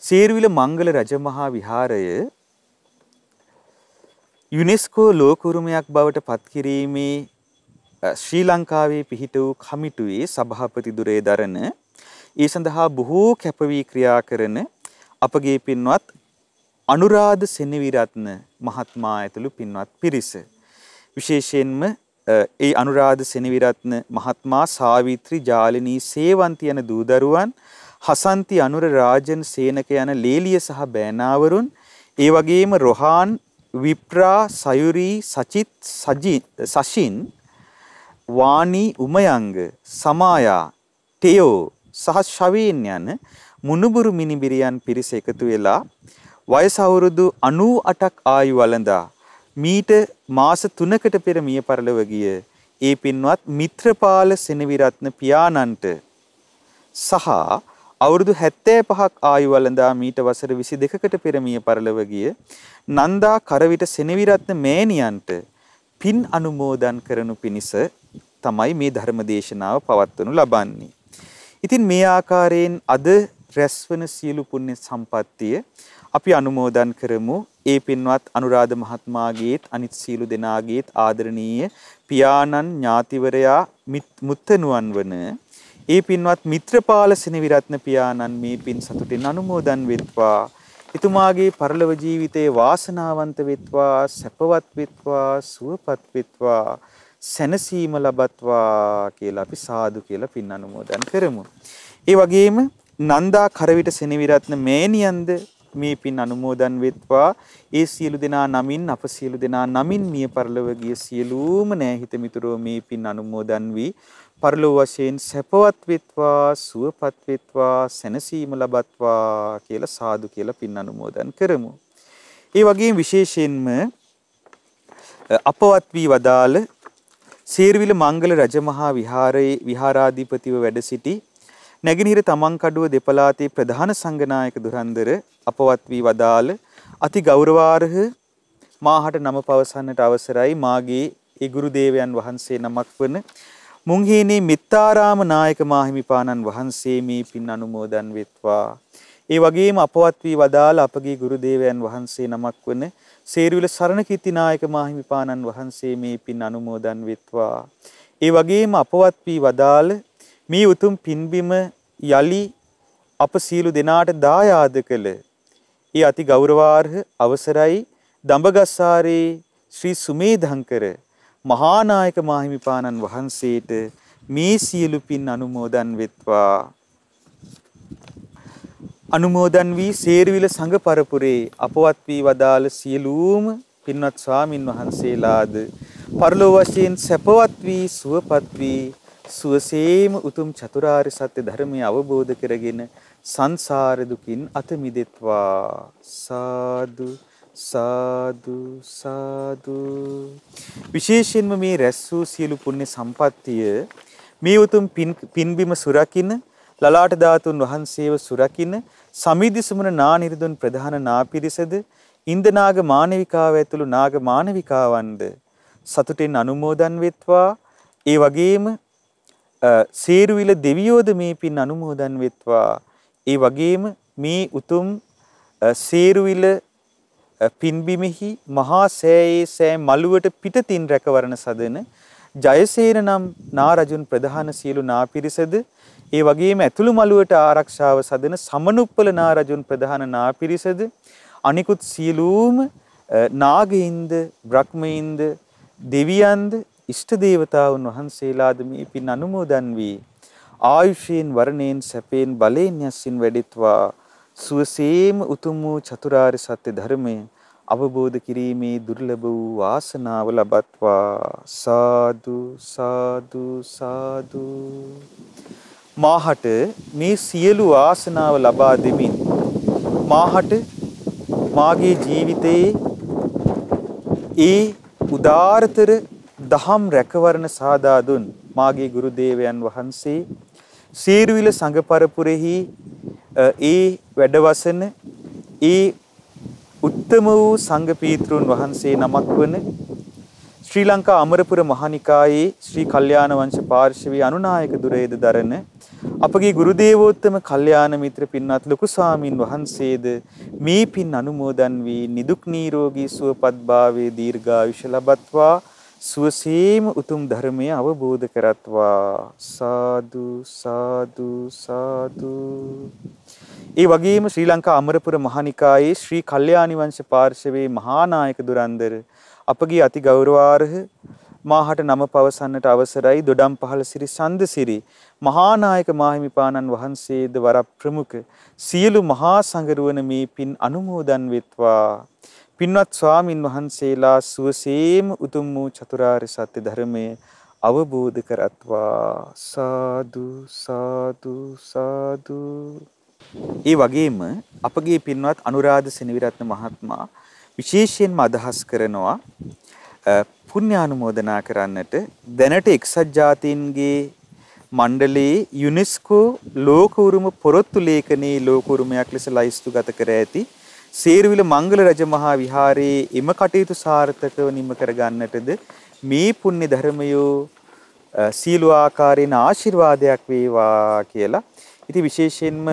A: සේරුවිල මංගල රජමහා විහාරය යුනෙස්කෝ ලෝක උරුමයක් බවට පත් කිරීමේ ශ්‍රී ලංකාවේ පිහිට වූ කමිටුවේ සභාපති ධුරය දරන ඒ සඳහා බොහෝ කැපවී ක්‍රියා කරන අපගේ පින්වත් අනුරාධ සෙනවිරත්න මහත්මයා ඇතුළු පින්වත් පිරිස. විශේෂයෙන්ම ඒ අනුරාධ සෙනවිරත්න මහත්මයා සාවිත්‍රි ජාලිනී සේවන්ති යන දූ දරුවන්, හසන්ති අනුර රාජන් සේනක යන ලේලිය සහ බෑනාවරුන්, ඒ වගේම රොහාන් විප්‍රා සයුරී සචිත් සෂින් වාණී උමයංග සමායා ටෙයෝ සහ ශවීන් යන මුණුබුරු මිනිබිරියන් පිරිස එකතු වෙලා වයස අවුරුදු 98ක් ආයු වළඳා මීට මාස 3කට පෙර මිය පරලොව ගිය ඒ පින්වත් මිත්‍රපාල සෙනවිරත්න පියාණන්ට සහ අවුරුදු 75ක් ආයු වළඳා මීට වසර 22කට පෙර මිය පරලොව ගිය නන්දා කරවිට සෙනවිරත්න මෑණියන්ට පින් අනුමෝදන් කරනු පිණිස තමයි මේ ධර්ම දේශනාව පවත්වනු ලබන්නේ. ඉතින් මේ ආකාරයෙන් අද රැස්වන සියලු පුණ්‍ය සම්පත්තිය අපි අනුමෝදන් කරමු. ඒ පින්වත් අනුරාධ මහත්මයාගේත් අනිත් සියලු දෙනාගේත් ආදරණීය පියාණන් ඥාතිවරයා මුත්තනුවන් වන ඒ පින්වත් මිත්‍රපාල සෙනවිරත්න පියාණන් මේ පින් සතුටින් අනුමෝදන් වෙත්වා. එතුමාගේ පරලොව ජීවිතයේ වාසනාවන්ත වෙත්වා, සැපවත් වෙත්වා, සුවපත් වෙත්වා, සැනසීම ලබත්වා කියලා අපි සාදු කියලා පින් අනුමෝදන් කරමු. ඒ වගේම නන්දා කරවිට සෙනවිරත්න මෑණියන්ද මේ පින් අනුමෝදන් වෙත්වා. ඒ සියලු දෙනා නමින් අප සියලු දෙනා නමින් මිය පරලොව ගිය සියලුම නෑහිත මිතුරෝ මේ පින් අනුමෝදන් වී පරලොව වශයෙන් සැපවත් වෙත්වා, සුවපත් වෙත්වා, සැනසීම ලබත්වා කියලා සාදු කියලා පින් අනුමෝදන් කරමු. ඒ වගේම විශේෂයෙන්ම අපවත් වී වදාළ සේරවිල මංගල රජමහා විහාරයේ විහාරාධිපතිව වැඩ සිටි නැගෙනහිර තමන්කඩුව දෙපළාතේ ප්‍රධාන සංඝනායක දුරන්දර අපවත් වී වදාළ අති ගෞරවාර්හ මාහට නම පවසන්නට අවසරයි. මාගේ ඒ ගුරු දේවයන් වහන්සේ නමක් වන මුංහේනේ මිත්තාරාම නායක මාහිමිපාණන් වහන්සේ මේ පින් අනුමෝදන් වෙත්වා. ඒ වගේම අපවත් වී වදාළ අපගේ ගුරු දේවයන් වහන්සේ නමක් වන සේරුවිල සරණකීර්ති නායක මාහිමිපාණන් වහන්සේ මේ පින් අනුමෝදන් වෙත්වා. ඒ වගේම අපවත් වී වදාළ මේ උතුම් පින්බිම යලි අප සියලු දෙනාට දායාද කළ ඒ අති ගෞරවාර්හ අවසරයි දඹගස්සාරේ ශ්‍රී සුමේධංකර මහානායක මාහිමිපාණන් වහන්සේට මේ සියලු පින් අනුමෝදන් වෙත්වා. අනුමෝදන් වී සේරවිල සංඝ පරපුරේ අපවත් වී වදාළ සියලුම පින්වත් ස්වාමින් වහන්සේලාද පරලොව වශයෙන් සැපවත් වී සුවපත් වී සුවසේම උතුම් චතුරාර්ය සත්‍ය ධර්මය අවබෝධ කරගෙන සංසාර දුකින් අත මිදෙත්වා. සාදු සාදු සාදු. විශේෂයෙන්ම මේ රැස් වූ සියලු පුණ්‍ය සම්පත්තිය මේ උතුම් පින්බිම සුරකින්න, ලලාට ධාතුන් වහන්සේව සුරකින්න, සමිධි සුමන නා නිර්දුන් ප්‍රධාන නා පිරිසද, ඉන්දනාග මානවිකාව ඇතුළු නාග මානවිකාවන්ද සතුටින් අනුමෝදන් වෙත්වා. ඒ වගේම සේරුවිල දෙවියෝද මේ පින් අනුමෝදන් වෙත්වා. ඒ වගේම මේ උතුම් සේරුවිල පින්බිමෙහි මහා සෑයේ සෑ මළුවට පිටතින් රැකවරණ සදන ජයසේන නම් නාරජුන් ප්‍රධාන සියලු නාපිරිසද, ඒ වගේම ඇතුළු මළුවට ආරක්ෂාව සදන සමනුප්පල නාරජුන් ප්‍රධාන නාපිරිසද, අනිකුත් සියලුම නාගයින්ද, බ්‍රහ්මයින්ද, දෙවියන්ද, ඉෂ්ට දේවතාවුන් වහන්සේලාද මේ පින් අනුමෝදන් වී ආයුෂයෙන්, වරණයෙන්, සැපයෙන්, බලයෙන් යස්සින් වැඩිත්වා. සුවසේම උතුම් වූ චතුරාර්ය සත්‍ය ධර්මය අවබෝධ කිරීමේ දුර්ලභ වූ වාසනාව ලබත්වා. සාදු සාදු සාදු. මාහට මේ සියලු වාසනාව ලබා දෙමින් මාහට මාගේ ජීවිතයේ ඒ උදාාරතර දහම් රැකවරණ සාදා දුන් මාගේ ගුරු දේවයන් වහන්සේ සේරුවිල සංඝ පරපුරෙහි ඒ වැඩවසන ඒ උත්තම වූ සංඝ පීතෘන් වහන්සේ නමක් වන ශ්‍රී ලංකා අමරපුර මහානිකායේ ශ්‍රී කල්යාණ වංශ පාර්ශවී අනුනායක දුරේද දරන අපගේ ගුරු දේවෝත්තම කල්යාණ මිත්‍ර පින්වත් ලොකු ස්වාමින් වහන්සේද මේ පින් අනුමෝදන් වී නිදුක් නිරෝගී සුවපත් භාවයේ දීර්ඝායුෂ ලබත්වා. සුවසේම උතුම් ධර්මය අවබෝධ කරත්වා. සාදු සාදු සාදු. ඒ වගේම ශ්‍රී ලංකා අමරපුර මහානිකායේ ශ්‍රී කල්යාණි වංශ පාර්ශවයේ මහානායක දුරන්දර අපගේ අති ගෞරවාර්හ මාහට නම පවසන්නට අවසරයි දොඩම්පහළ සිරි සන්දසිරි මහානායක මාහිමිපාණන් වහන්සේද වර ප්‍රමුඛ සියලු මහා සංඝරුවන මේ පින් අනුමෝදන් වෙත්වා. පින්වත් ස්වාමින් වහන්සේලා සුවසේම උතුම් වූ චතුරාර්ය සත්‍ය ධර්මය අවබෝධ කරත්වා. සාදු සාදු සාදු. ඒ වගේම අපගේ පින්වත් අනුරාධ සෙනවිරත්න මහත්මයා විශේෂයෙන්ම අදහස් කරනවා පුණ්‍යානුමෝදනා කරන්නට දැනට එක්සත් ජාතීන්ගේ මණ්ඩලයේ යුනෙස්කෝ ලෝක උරුම පොරොත්තු ලේඛනයේ ලෝක උරුමයක් ලෙස ලයිස්තුගත කර ඇති සේරුවිල මංගල රජමහා විහාරයේ එම කටයුතු සාර්ථකව නිම කර ගන්නටද මේ පුණ්‍ය ධර්මයෝ සීල ආකාරයෙන් ආශිර්වාදයක් වේවා කියලා. ඉතින් විශේෂයෙන්ම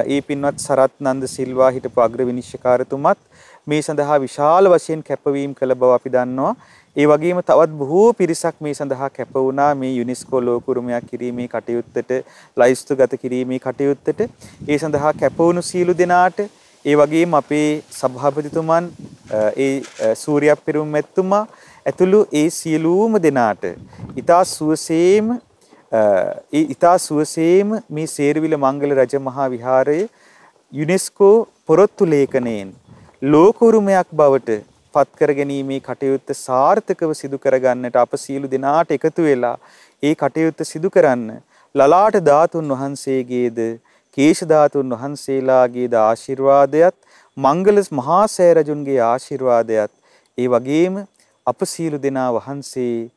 A: ඒ පින්වත් සරත් නන්ද සිල්වා හිටපු අග්‍ර විනිශ්චයකාරතුමත් මේ සඳහා විශාල වශයෙන් කැපවීම කළ බව අපි දන්නවා. ඒ වගේම තවත් බොහෝ පිරිසක් මේ සඳහා කැප වුණා මේ යුනෙස්කෝ ලෝක උරුමයක් කිරීමේ කටයුත්තට ලයිස්තුගත කිරීමේ කටයුත්තට. ඒ සඳහා කැප වුණු සියලු දෙනාට ඒ වගේම අපේ සභාපතිතුමන් ඒ සූර්යප්පිරුම් මැතිතුමා ඇතුළු ඒ සියලුම දෙනාට ඊතා සුවසේම මේ සේරුවිල මංගල රජමහා විහාරයේ යුනෙස්කෝ පොරොත්තු ලේඛනයෙන් ලෝක උරුමයක් බවට පත් කර ගැනීමේ කටයුත්ත සාර්ථකව සිදු කරගන්නට අප සියලු දෙනාට එකතු වෙලා ඒ කටයුත්ත සිදු කරන්න ලලාට ධාතුන් වහන්සේගේද කේශ ධාතුන් වහන්සේලාගේද ආශිර්වාදයත් මංගල මහා සෑ රජුන්ගේ ආශිර්වාදයත් ඒ වගේම අප සියලු දෙනා වහන්සේ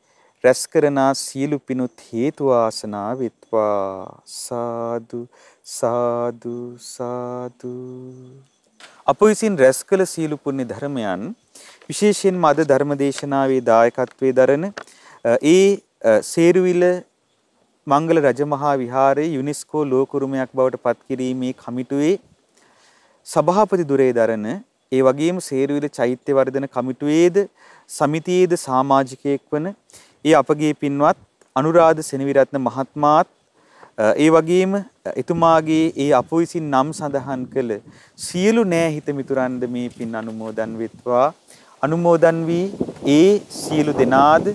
A: රැස් කරනා සියලු පිනුත් හේතු ආසනා වෙත්වා සාදු සාදු සාදු. අප විසින් රැස් කළ සියලු පුණ්‍ය ධර්මයන් විශේෂයෙන්ම අද ධර්මදේශනාවේ දායකත්වයේ දරන ඒ සේරුවිල මංගල රජමහා විහාරයේ යුනෙස්කෝ ලෝක උරුමයක් බවට පත් කිරීමේ කමිටුවේ සභාපති ධුරේ දරන ඒ වගේම සේරුවිල චෛත්‍ය වර්ධන කමිටුවේද සමිතියේද සමාජිකයෙක් වන ඒ අපගේ පින්වත් අනුරාධ සෙනවිරත්න මහත්මයාත් ඒ වගේම එතුමාගේ ඒ අප විසින් නම් සඳහන් කළ සියලු නෑහිත මිතුරන්ද මේ පින් අනුමෝදන් වෙත්වා. අනුමෝදන් වී ඒ සියලු දෙනාද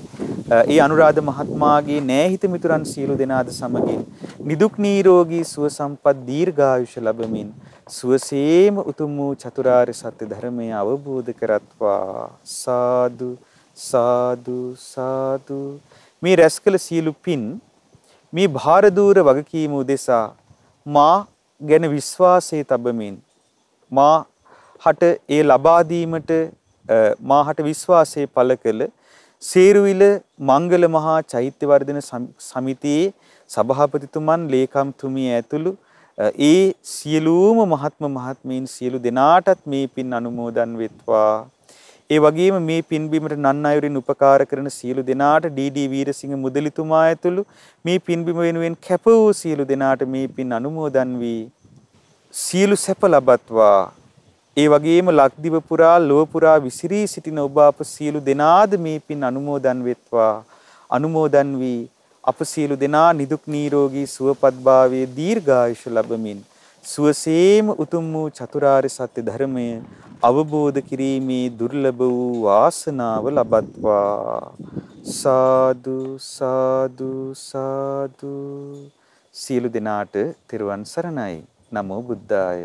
A: ඒ අනුරාධ මහත්මයාගේ නෑහිත මිතුරන් සියලු දෙනාද සමගින් නිදුක් නිරෝගී සුව සම්පත් දීර්ඝායුෂ ලැබමින් සුවසේම උතුම් වූ චතුරාර්ය සත්‍ය ධර්මය අවබෝධ කරත්වා. සාදු සාදු සාදු. මේ රැස් කළ සියලු පින් මේ භාරදූර වගකීම උදෙසා මා ගැන විශ්වාසය තබමින් මා හට ඒ ලබා දීමට මා හට විශ්වාසය පළ කළ සේරුවිල මංගල මහා චෛත්‍ය වර්ධන සමිතියේ සභාපතිතුමන් ලේකම්තුමිය ඇතුළු ඒ සියලුම මහත්ම මහත්මීන් සියලු දෙනාටත් මේ පින් අනුමෝදන් වෙත්වා. ඒ වගේම මේ පින්බිමට නන් අයුරින් උපකාර කරන සියලු දෙනාට ඩී.ඩී. වීරසිංහ මුදලිතුමා ඇතුළු මේ පින්බිම වෙනුවෙන් කැප වූ සියලු දෙනාට මේ පින් අනුමෝදන් වී සියලු සැප ලබත්වා. ඒ වගේම ලක්දිව පුරා ලොව පුරා විසිරී සිටින ඔබ අප සියලු දෙනාද මේ පින් අනුමෝදන් වෙත්වා. අනුමෝදන් වී අප සියලු දෙනා නිදුක් නිරෝගී සුවපත් භාවයේ දීර්ඝායුෂ ලැබමින් සුවසේම උතුම් වූ චතුරාර්ය සත්‍ය ධර්මය අවබෝධ කිරීමේ දුර්ලභ වූ වාසනාව ලබත්වා. සාදු සාදු සාදු. සියලු දෙනාට තෙරුවන් සරණයි. නමෝ බුද්ධාය.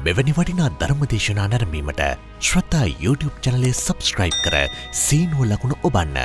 B: මෙවැනි වටිනා ධර්මදේශනා නැරඹීමට ශ්‍රද්ධා YouTube චැනලය සබ්ස්ක්‍රයිබ් කර සීනුව ලකුණ ඔබන්න.